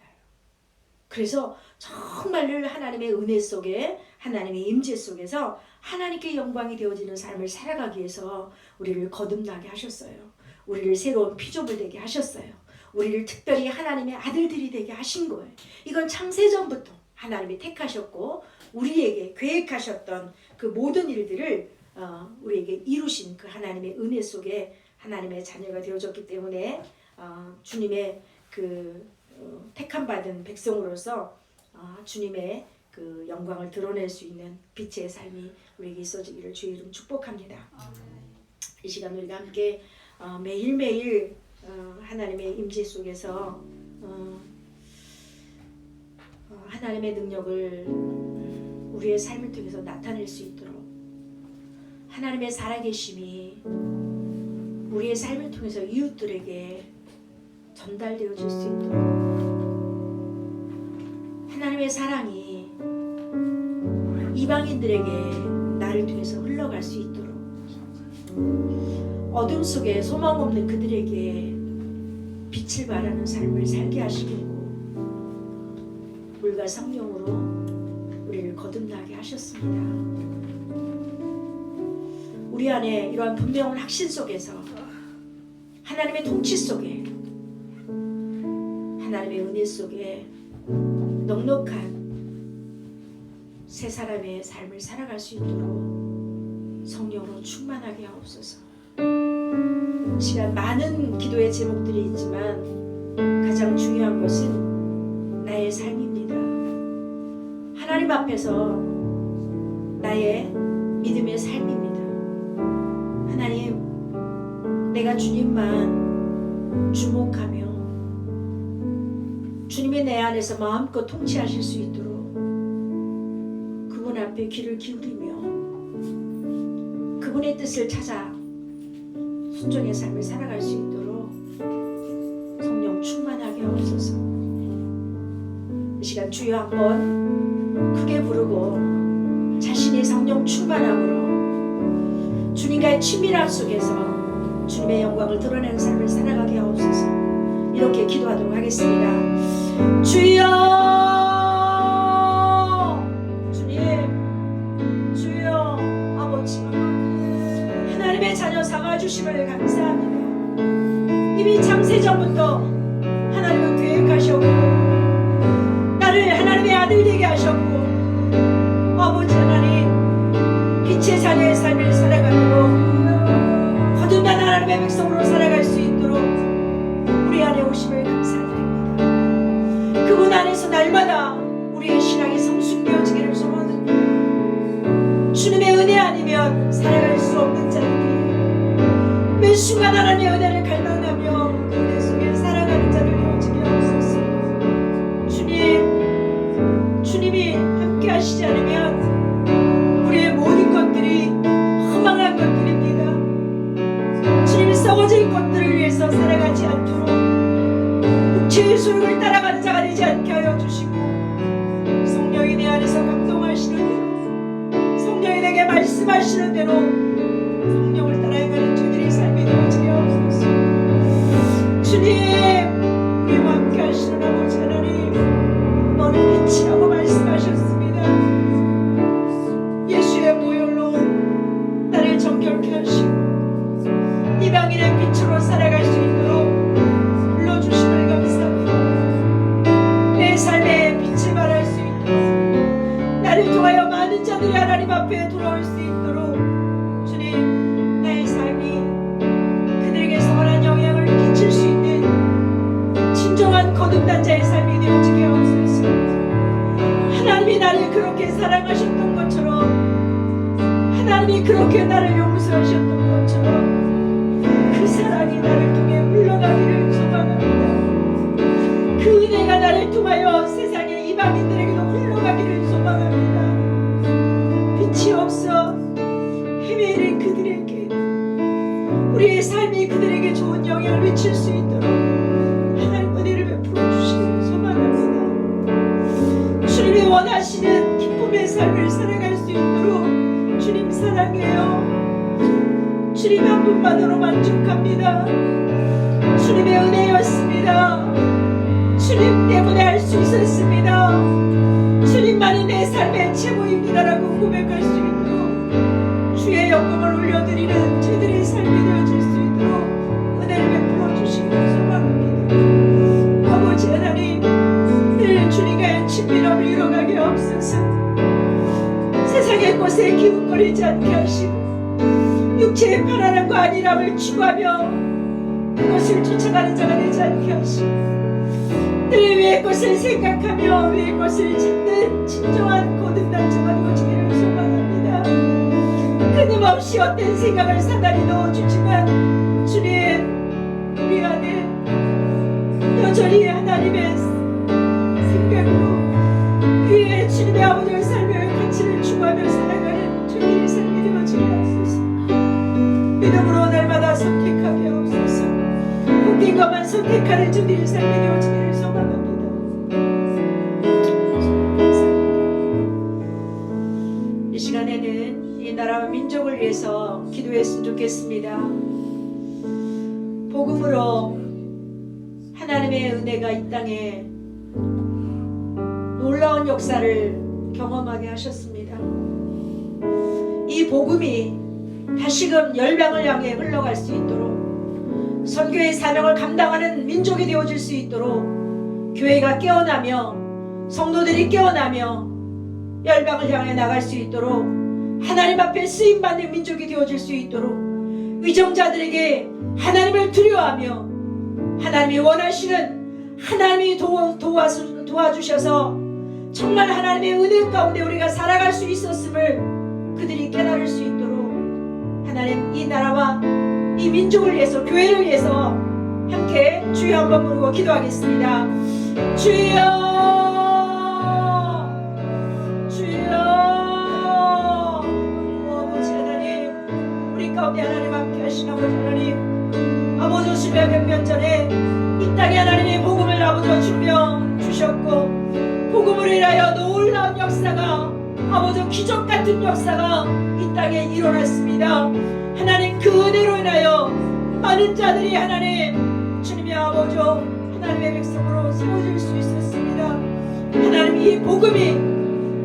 그래서 정말로 하나님의 은혜 속에, 하나님의 임재 속에서 하나님께 영광이 되어지는 삶을 살아가기 위해서 우리를 거듭나게 하셨어요. 우리를 새로운 피조물 되게 하셨어요. 우리를 특별히 하나님의 아들들이 되게 하신 거예요. 이건 창세전부터 하나님이 택하셨고 우리에게 계획하셨던 그 모든 일들을 우리에게 이루신 그 하나님의 은혜 속에 하나님의 자녀가 되어졌기 때문에 주님의 그 택함 받은 백성으로서 주님의 그 영광을 드러낼 수 있는 빛의 삶이 우리에게 있어지기를 주의 이름 축복합니다. 이 시간 우리가 함께 매일매일 하나님의 임재 속에서 하나님의 능력을 우리의 삶을 통해서 나타낼 수 있도록 하나님의 살아계심이 우리의 삶을 통해서 이웃들에게 전달되어질 수 있도록 하나님의 사랑이 이방인들에게 나를 통해서 흘러갈 수 있도록 어둠 속에 소망 없는 그들에게 빛을 발하는 삶을 살게 하시려고 물과 성령으로 우리를 거듭나게 하셨습니다. 우리 안에 이러한 분명한 확신 속에서 하나님의 통치 속에 하나님의 은혜 속에 넉넉한 새 사람의 삶을 살아갈 수 있도록 성령으로 충만하게 하옵소서. 시간 많은 기도의 제목들이 있지만 가장 중요한 것은 나의 삶입니다. 하나님 앞에서 나의 믿음의 삶입니다. 하나님, 내가 주님만 주목하며 주님이 내 안에서 마음껏 통치하실 수 있도록 그분 앞에 귀를 기울이며 그분의 뜻을 찾아 순종의 삶을 살아갈 수 있도록 성령 충만하게 하옵소서. 이 시간 주여 한번 크게 부르고 자신의 성령 충만함으로 주님과의 친밀함 속에서 주님의 영광을 드러내는 삶을 살아가게 하옵소서. 이렇게 기도하도록 하겠습니다. 주여, 주님, 주여, 아버지, 하나님의 자녀 삼아주심을 감사합니다. 이미 창세전부터 하나님은 계획하셨고 나를 하나님의 아들 되게 하셨고 아버지 하나님, 빛의 자녀의 삶을 살아가도록 거듭난 하나님의 백성으로 살아갈 수 있도록 우리 안에 오심을 감사드립니다. 그분 안에서 날마다 우리의 신앙이 성숙되어지기를 소원합니다. 주님의 은혜 아니면 살아갈 수 없는 자들이 매 순간 하나님의 은혜를 갈망하며 그 은혜 속에 살아가는 자를 되어지게 하옵소서. 주님, 주님이 함께 하시지 않으면 우리의 모든 것들이 허망한 것들입니다. 주님이 썩어진 것들을 위해서 살아가지 않도록 육체의 소욕을 따라가는 자가 되지 않게 하여 주시고 성령이 내 안에서 감동하시는 대로 성령이 내게 말씀하시는 대로 성령을 따라 행하는 저들의 삶이 되어지게 하옵소서. 주님, 우리와 함께 하시는 아버지 하나님, 너는 빛이라고 말씀하셨습니다. 예수의 보혈로 나를 정결케 하시고 이방인의 빛으로 살아갈 수 있도록 불러주심을 감사합니다. 내 삶에 빛을 발할 수 있도록 나를 통하여 많은 자들이 하나님 앞에 돌아올 수 있도록 주님, 나의 삶이 그들에게 선한 영향을 끼칠 수 있는 진정한 거듭난 자의 삶이 되어지게 하옵소서. 하나님이 나를 그렇게 사랑하셨던 것처럼 하나님이 그렇게 나를 용서하셨던 것처럼 그 사랑이 나를 통해 흘러가기를 소망합니다. 그 은혜가 나를 통하여 세상의 이방인들에게도 흘러가기를 소망합니다. 빛이 없어 헤매이는 그들에게 우리의 삶이 그들에게 좋은 영향을 미칠 수 있도록 하나님 은혜를 베풀어 주시기를 소망합니다. 주님이 원하시는 기쁨의 삶을 살아갈 수 있도록 주님 사랑해요. 주님 한 분만으로 만족합니다. 주님의 은혜였습니다. 주님 때문에 할 수 있었습니다. 주님만이 내 삶의 최고입니다라고 고백할 수 있도록 주의 영광을 올려드리는 저희들의 삶이 되어질 수 있도록 은혜를 베풀어 주시기를 소망합니다. 아버지 하나님, 늘 주님과의 친밀함을 이뤄가게 하옵소서. 세상의 것에 기웃거리지 않게 하시고 육체의 편안함과 안일함을 추구하며 그것을 쫓아가는 자가 되지 않게 하시고 늘 위의 것을 생각하며 위의 것을 찾는 진정한 거듭난 자가 되어지기를 소망합니다. 끊임없이 어떤 생각을 사단이 넣어주지만 주님, 우리 안에 여전히 하나님의 생각으로 위에 주님의 아버지의 삶의 가치를 나아갈 주님의 삶이 되어지기를 소망합니다. 이 시간에는 이 나라와 민족을 위해서 기도했으면 좋겠습니다. 복음으로 하나님의 은혜가 이 땅에 놀라운 역사를 경험하게 하셨습니다. 이 복음이 다시금 열방을 향해 흘러갈 수 있도록, 선교의 사명을 감당하는 민족이 되어질 수 있도록, 교회가 깨어나며 성도들이 깨어나며 열방을 향해 나갈 수 있도록, 하나님 앞에 쓰임받는 민족이 되어질 수 있도록, 위정자들에게 하나님을 두려워하며 하나님이 원하시는, 하나님이 도와주셔서 정말 하나님의 은혜 가운데 우리가 살아갈 수 있었음을 그들이 깨달을 수 있도록, 하나님 이 나라와 이 민족을 위해서, 교회를 위해서 함께 주여 한번 부르고 기도하겠습니다. 주여, 주여. 아버지 하나님, 우리 가운데 하나님 함께 하신 아버지 하나님, 아버지 수백 년 전에 이 땅에 하나님의 복음을 아버지 주며 주셨고, 복음을 인하여 놀라운 역사가, 아버지 기적 같은 역사가 이 땅에 일어났습니다. 하나님 그 은혜로 인하여 많은 자들이 하나님 주님의 아버지 하나님의 백성으로 세워질 수 있었습니다. 하나님 이 복음이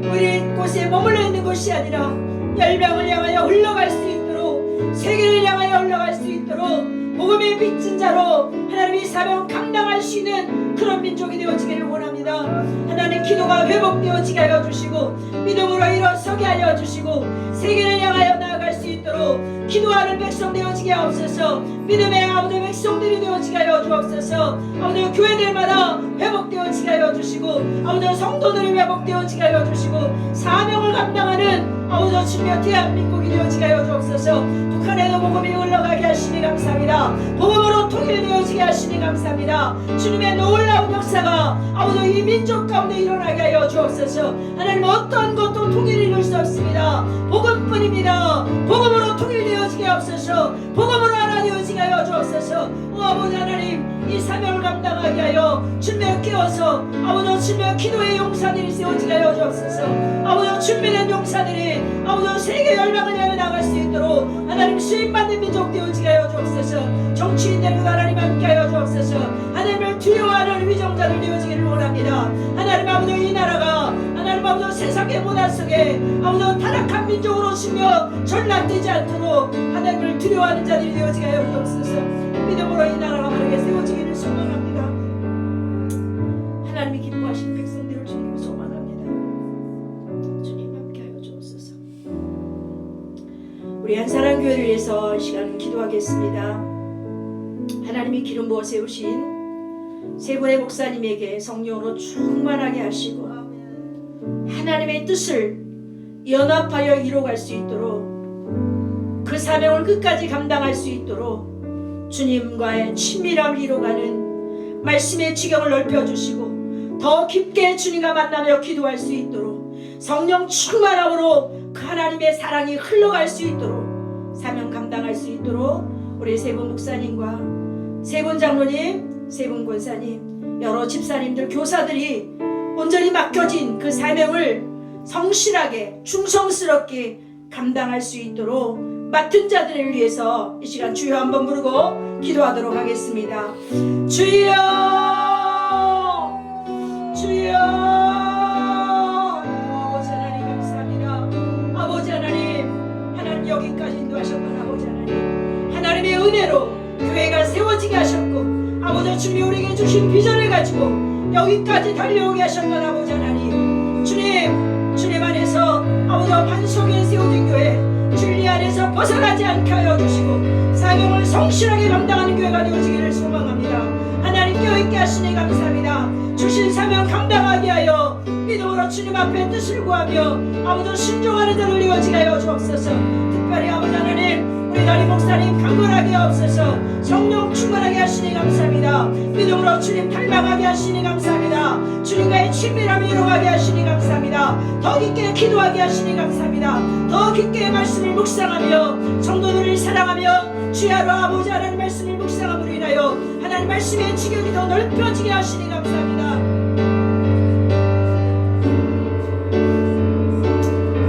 우리 곳에 머물러 있는 것이 아니라 열방을 향하여 흘러갈 수 있도록, 세계를 향하여 흘러갈 수 있도록 복음의 빚진 자로 하나님의 사명 감당할 수 있는 그런 민족이 되어지기를 원합니다. 하나님 기도가 회복되어지게 하여 주시고, 믿음으로 일어서게 하여 주시고, 세계를 향하여 나아갈 수 있도록 기도하는 백성 되어지게 하옵소서. 믿음의 아버지 백성들이 되어지게 하여 주옵소서. 아버지 교회들마다 회복되어지게 하여 주시고, 아버지 성도들이 회복되어지게 하여 주시고, 사명을 감당하는 아버지 주님의 대한민국이 되어지게 하여 주옵소서. 북한에도 복음이 흘러가게 하시니 감사합니다. 복음으로 통일되어지게 하시니 감사합니다. 주님의 놀라운 역사가 아버지 이 민족 가운데 일어나게 하여 주옵소서. 하나님 어떠한 것도 통일을 이룰 수 없습니다. 복음뿐입니다. 복음으로 통일되어지게 하옵소서. 복음으로 하나 되어지게 하여 주옵소서. 아버지 하나님 이 사명을 감당하게 하여 주님의 깨어서 아버지 주님의 기도의 용사들이 세워지게 하여 주옵소서. 아버지 준비된 용사들이 아버지 세계 열방을 향해 나갈 수 있도록 하나님 수임받는 민족 되어지게 하여 주옵소서. 정치인들과 하나님 함께 하여 주옵소서. 하나님을 두려워하는 위정자들 되어지기를 원합니다. 하나님 아버지 이 나라가 하나님 아버지 세상의 문화 속에 아버지 타락한 민족으로 치며 전락되지 않도록 하나님을 두려워하는 자들이 되어지게 하여 주옵소서. 믿음으로 이 나라가 바르게 세워지기를 소망합니다. 하나님이 기뻐하시는 백성들을 주님을 소망합니다. 주님 함께 하여 주옵소서. 우리 한사랑교회를 위해서 이 시간 기도하겠습니다. 하나님이 기름 부어 세우신 세 분의 목사님에게 성령으로 충만하게 하시고 하나님의 뜻을 연합하여 이루어갈 수 있도록, 그 사명을 끝까지 감당할 수 있도록 주님과의 친밀함을 이루어가는 말씀의 지경을 넓혀주시고, 더 깊게 주님과 만나며 기도할 수 있도록 성령 충만함으로 그 하나님의 사랑이 흘러갈 수 있도록, 사명 감당할 수 있도록 우리 세 분 목사님과 세 분 장로님, 세 분 권사님, 여러 집사님들, 교사들이 온전히 맡겨진 그 사명을 성실하게 충성스럽게 감당할 수 있도록 맡은 자들을 위해서 이 시간 주여 한번 부르고 기도하도록 하겠습니다. 주여, 주여. 아버지 하나님 감사합니다. 아버지 하나님, 하나님 여기까지 인도하셨던 아버지 하나님, 하나님의 은혜로 교회가 세워지게 하셨고, 아버지 주님이 우리에게 주신 비전을 가지고 여기까지 달려오게 하셨던 아버지 하나님, 주님 안에서 아버지 반석에 세워진 교회, 진리 안에서 벗어나지 않게 하여 주시고 사명을 성실하게 감당하는 교회가 되어지기를 소망합니다. 하나님 껴있게 하시니 감사합니다. 주신 사명 감당하게 하여 믿음으로 주님 앞에 뜻을 구하며 아버지 순종하는 자를 되어지게 하여 주옵소서. 특별히 아버지 하나님 우리 담임 목사님 강건하게 하옵소서. 성령 충만하게 하시니 감사합니다. 믿음으로 주님 닮아가게 하시니 감사합니다. 주님과의 친밀함을 이루어가게 하시니 감사합니다. 더 깊게 기도하게 하시니 감사합니다. 더 깊게 말씀을 묵상하며 성도들을 사랑하며 주야로 아버지 하나님 말씀을 묵상함으로 인하여 하나님 하나님 말씀의 지경이 더 넓혀지게 하시니 감사합니다.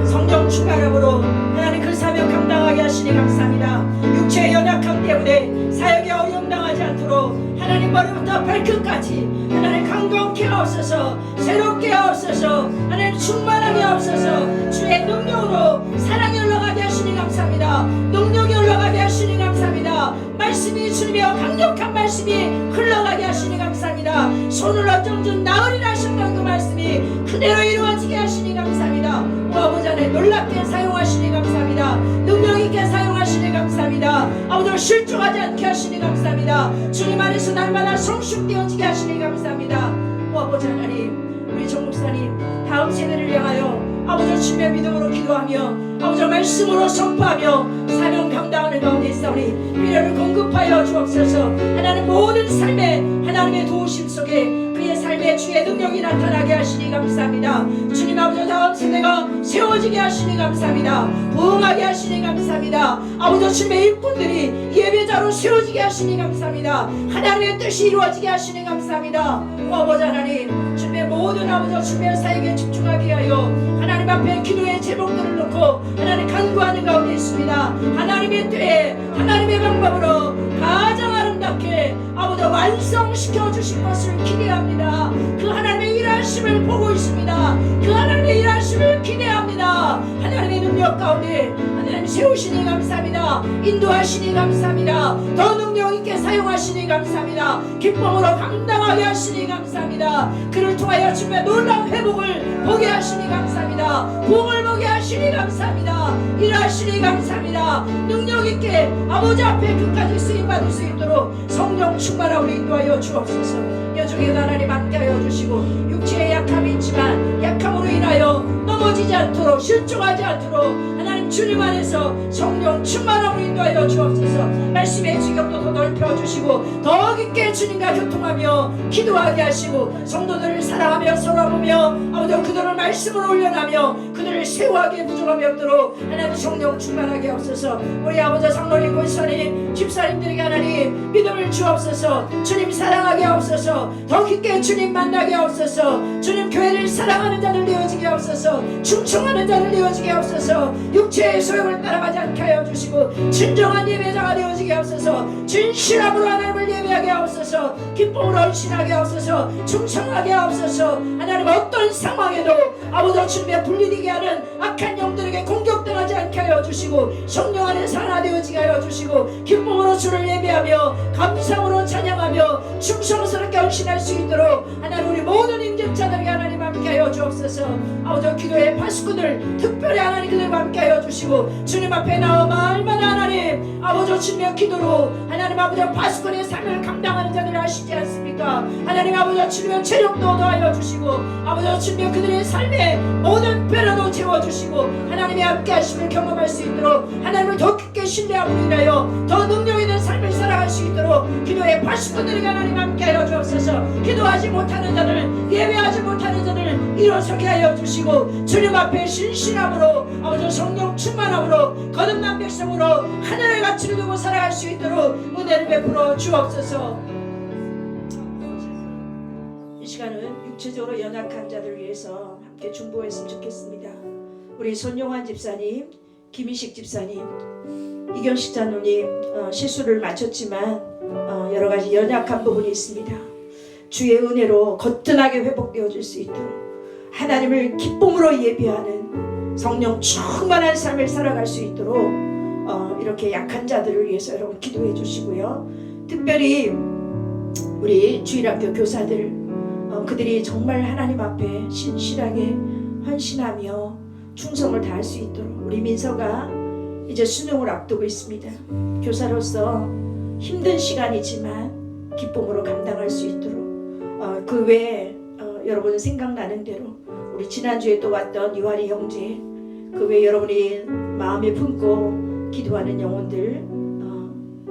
성령 충만함으로 하나님 그 사명 감당하게 하시니 감사합니다. 육체의 연약함 때문에 사역에 어려움 당하지 않도록 하나님 머리부터 발끝까지 하나님 강건케 하옵소서, 새롭게 하옵소서, 하나님 충만하게 하옵소서. 주의 능력으로 사랑이 올라가게 하시니 감사합니다. 능력이 올라가게 하시니 감사합니다. 말씀이 주님의 강력한 말씀이 흘러가게 하시니 감사합니다. 손을 어정준 나으리라 하셨던 그 말씀이 그대로 이루어지게 하시니 감사합니다. 아버지 안에 놀랍게 사용하시니 감사합니다. 능력 있게 사용하시니 감사합니다. 아버지 실족하지 않게 하시니 감사합니다. 주님 안에서 날마다 성숙되어지게 하시니 감사합니다. 아버지 하나님, 우리 정 목사님 다음 세대를 향하여 아버지 주님의 믿음으로 기도하며 아버지 말씀으로 선포하며 사명 감당하는 가운데 있사오니 미래를 공급하여 주옵소서. 하나님 모든 삶에 하나님의 도우심 속에 그의 삶에 주의 능력이 나타나게 하시니 감사합니다. 주님 아버지 다음 세대가 세워지게 하시니 감사합니다. 부흥하게 하시니 감사합니다. 아버지 주님의 일꾼들이 예배자로 세워지게 하시니 감사합니다. 하나님의 뜻이 이루어지게 하시니 감사합니다. 아버지 하나님, 주님의 모든 아버지 주님의 사역에 집중하게 하여 하나님 앞에 기도의 제목들을 놓고 하나님 간구하는 가운데 있습니다. 하나님의 때에 하나님의 방법으로 가장 아름답게 아버지 완성시켜 주실 것을 기대합니다. 그 하나님의 일하심을 보고 있습니다. 그 하나님의 일하심을 기대합니다. 하나님의 능력 가운데 하나님 세우시니 감사합니다. 인도하시니 감사합니다. 더 능력 있게 사용하시니 감사합니다. 기쁨으로 감당하게 하시니 감사합니다. 그를 통하여 주님의 놀라운 회복을 보게 하시니 감사합니다. 부흥을 보게 하시니 감사합니다. 일하시니 감사합니다. 능력 있게 아버지 앞에 끝까지 쓰임받을 수 있도록 성령 충만함으로 인도하여 주옵소서. 여중에 하나님 함께하여 주시고 육체에 약함이 있지만 약함으로 인하여 넘어지지 않도록 실종하지 않도록 하나님 주님 안에서 성령 충만함으로 인도하여 주옵소서. 말씀의 지경도 더 넓혀주시고 더 깊게 주님과 교통하며 기도하게 하시고 성도들을 사랑하며 서로하며 아버지 그들을 말씀으로 올려나며 그들을 세워하게 부족함이 없도록 하나님 성령 충만하게 하옵소서. 우리 아버지 장로님 권사님 집사님들에게 하나님 믿음을 주옵소서. 주님 사랑하게 하옵소서. 더 깊게 주님 만나게 하옵소서. 주님 교회를 사랑하는 자들 되어지게 하옵소서. 충성하는 자들 되어지게 하옵소서. 육체의 소욕을 따라가지 않게 하여 주시고 진정한 예배자가 되어지게 하옵소서. 진실함으로 하나님을 예배하게 하옵소서. 기쁨으로 헌신하게 하옵소서. 충성하게 하옵소서. 하나님 어떤 상황에도 아버지 주님의 분리되게 하는 악한 영들에게 공격당하지 않게 하여 주시고 성령 안에서 하나 되어지게 하여 주시고 기쁨으로 주를 예배하며 감상으로 찬양하며 충성스럽게 헌신할 수 있도록 하나님 우리 모든 임직자들에게 하나님 함께하여 주옵소서. 아버지 기도의 파수꾼들 특별히 하나님 그들과 함께하여 주시고 주님 앞에 나와 말마다 하나님 아버지 주님의 기도로 하나님 아버지 파수꾼의 삶을 감당하는 자들을 아시지 않습니까? 하나님 아버지 주님의 체력도 더하여 주시고 아버지 주님의 그들의 삶에 모든 뼈라도 채워주시고 하나님의 함께하심을 경험할 수 있도록 하나님을 더 깊게 신뢰함으로 인하여 더 능력 있는 삶을 살아갈 수 있도록 기도의 파수꾼들에게 하나님 함께하여 주옵소서. 기도하지 못하는 자들 예배하지 못하는 자들 일어서게 하여 주시고 주님 앞에 신실함으로 아버지 성령 충만함으로 거듭난 백성으로 하늘의 가치를 두고 살아갈 수 있도록 은혜를 베풀어 주옵소서. 이 시간은 육체적으로 연약한 자들을 위해서 함께 중보했으면 좋겠습니다. 우리 손용환 집사님, 김희식 집사님, 이경식 장로님 실수를 마쳤지만 여러 가지 연약한 부분이 있습니다. 주의 은혜로 거뜬하게 회복되어질 수 있도록 하나님을 기쁨으로 예배하는 성령 충만한 삶을 살아갈 수 있도록 이렇게 약한 자들을 위해서 여러분 기도해 주시고요. 특별히 우리 주일학교 교사들 그들이 정말 하나님 앞에 신실하게 헌신하며 충성을 다할 수 있도록 우리 민서가 이제 수능을 앞두고 있습니다. 교사로서 힘든 시간이지만 기쁨으로 감당할 수 있도록 그 외에 여러분 생각나는 대로 우리 지난주에 또 왔던 유아리 형제 그 외에 여러분이 마음에 품고 기도하는 영혼들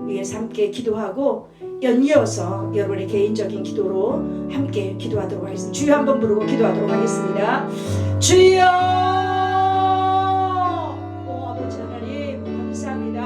위해서 함께 기도하고 연이어서 여러분의 개인적인 기도로 함께 기도하도록 하겠습니다. 주여 한번 부르고 기도하도록 하겠습니다. 주여 아버지 하나님 감사합니다.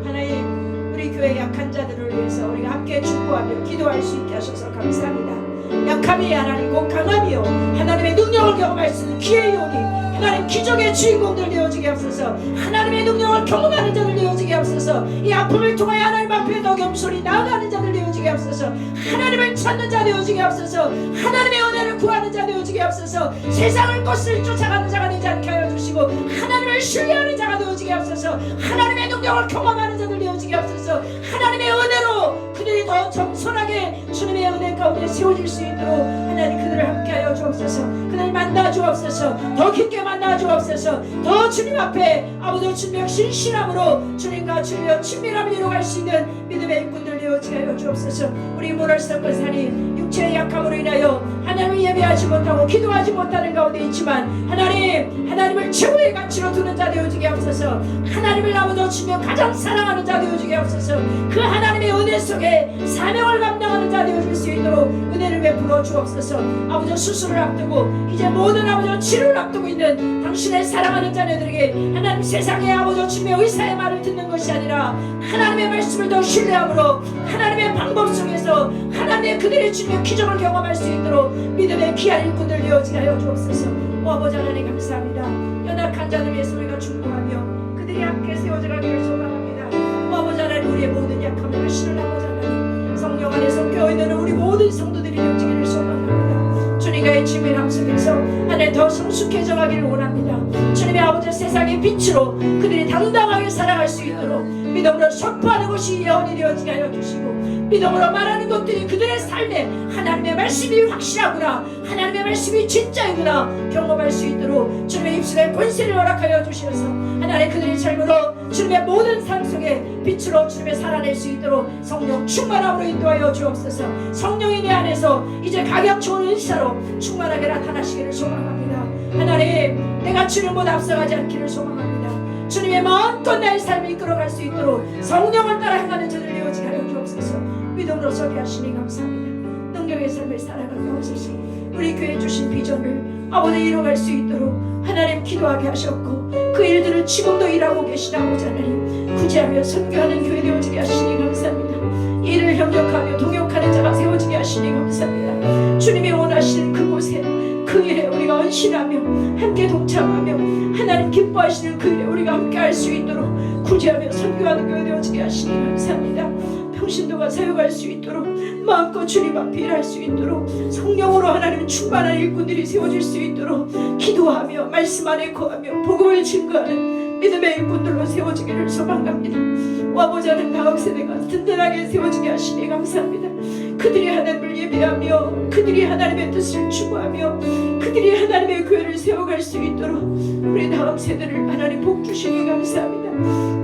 하나님 우리 교회 약한 자들을 위해서 대해서 우리가 함께 축복하며 기도할 수 있게 하셔서 감사합니다. 약함이 하나님 곧 강함이요 하나님의 능력을 경험할 수 있는 기회의 요니 하나님 기적의 주인공들 되어지게 하옵소서. 하나님의 능력을 경험하는 자들 되어지게 하옵소서. 이 아픔을 통하여 하나님 앞에 더 겸손히 나아가는 자들 되어지게 하옵소서. 하나님을 찾는 자 되어지게 하옵소서. 하나님의 은혜를 구하는 자 되어지게 하옵소서. 세상을 것을 쫓아가는 자가 되지 않게 하여 주시고 하나님을 신뢰하는 자가 되어지게 하옵소서. 하나님의 능력을 경험하는 자들 되어지게 하옵소서. 하나님의 은혜로 그들이 더 겸손하게 주님의 은혜 가운데 세워질 수 있도록 하나님 그들을 함께하여 주옵소서. 그들을 만나 주옵소서. 더 깊게 만나 주옵소서. 더 주님 앞에 아버지 주님의 신실함으로 주님과 주님의 친밀함을 이루어갈 수 있는 믿음의 일꾼들 되어지게 하여 주옵소서. 우리 모랄스던 산이 육체의 약함으로 인하여 하나님을 예배하지 못하고 기도하지 못하는 가운데 있지만 하나님을 최고의 가치로 두는 자 되어지게 하옵소서. 하나님을 아버지 주님 가장 사랑하는 자 되어지게 하옵소서. 그 하나님의 은혜 속에 사명을 감당하는 자 되어질 수 있도록 은혜를 베풀어 주옵소서. 아버지 수술을 앞두고 이제 모든 아버지 치료를 앞두고 있는 당신의 사랑하는 자녀들에게 하나님 세상의 아버지 주님의 의사의 말을 듣는 것이 아니라 하나님의 말씀을 더 신뢰함으로 하나님의 방법 속에서 하나님의 그들의 주님의 기적을 경험할 수 있도록 믿음의 귀한 일꾼들 되어지게 하여 주옵소서. 아버지 하나님 감사합니다. 연약한 자들 위해서 우리가 중보하며 그들이 함께 세워져 가기를 소망합니다. 아버지 하나님 우리의 모든 약함을 하시는 아버지 하나님 성령 안에서 깨어있는 우리 모든 성도들이 되어지기를 소망합니다. 주님과의 친밀함 속에서 하나님 더 성숙해져 가기를 원합니다. 주님의 아버지 세상의 빛으로 그들이 당당하게 살아갈 수 있도록 믿음으로 선포하는 것이 예언이 되어지게 하여 주시고 믿음으로 말하는 것들이 그들의 삶에 하나님의 말씀이 확실하구나 하나님의 말씀이 진짜이구나 경험할 수 있도록 주님의 입술에 권세를 허락하여 주시면서 하나님 그들의 삶으로 주님의 모든 삶 속에 빛으로 주님의 살아낼 수 있도록 성령 충만함으로 인도하여 주옵소서. 성령이 내 안에서 이제 가격 좋은 은사로 충만하게 나타나시기를 소망합니다. 하나님 내가 주님보다 앞서가지 않기를 소망합니다. 주님의 마음껏 나의 삶을 이끌어갈 수 있도록 성령을 따라 행하는 저들 되어지게 하여 주옵소서. 믿음으로 서게 하시니 감사합니다. 능력의 삶을 살아가게 하옵소서. 우리 교회 주신 비전을 아버지 이뤄갈 수 있도록 하나님 기도하게 하셨고 그 일들을 지금도 일하고 계신 아버지 하나님 구제하며 선교하는 교회 되어지게 하시니 감사합니다. 이를 협력하며 동역하는 자가 세워지게 하시니 감사합니다. 주님이 원하시는 그곳에 그 일에 우리가 헌신하며 함께 동참하며 하나님 기뻐하시는 그 일에 우리가 함께 할 수 있도록 구제하며 선교하는 교회 되어지게 하시니 감사합니다. 평신도가 사역할 수 있도록 마음껏 주님 앞에 일할 수 있도록 성령으로 하나님 충만한 일꾼들이 세워질 수 있도록 기도하며 말씀 안에 거하며 복음을 증거하는 믿음의 일꾼들로 세워지기를 소망합니다. 와보자는 다음 세대가 든든하게 세워지게 하시니 감사합니다. 그들이 하나님을 예배하며 그들이 하나님의 뜻을 추구하며 그들이 하나님의 교회를 세워갈 수 있도록 우리 다음 세대를 하나님 복 주시니 감사합니다.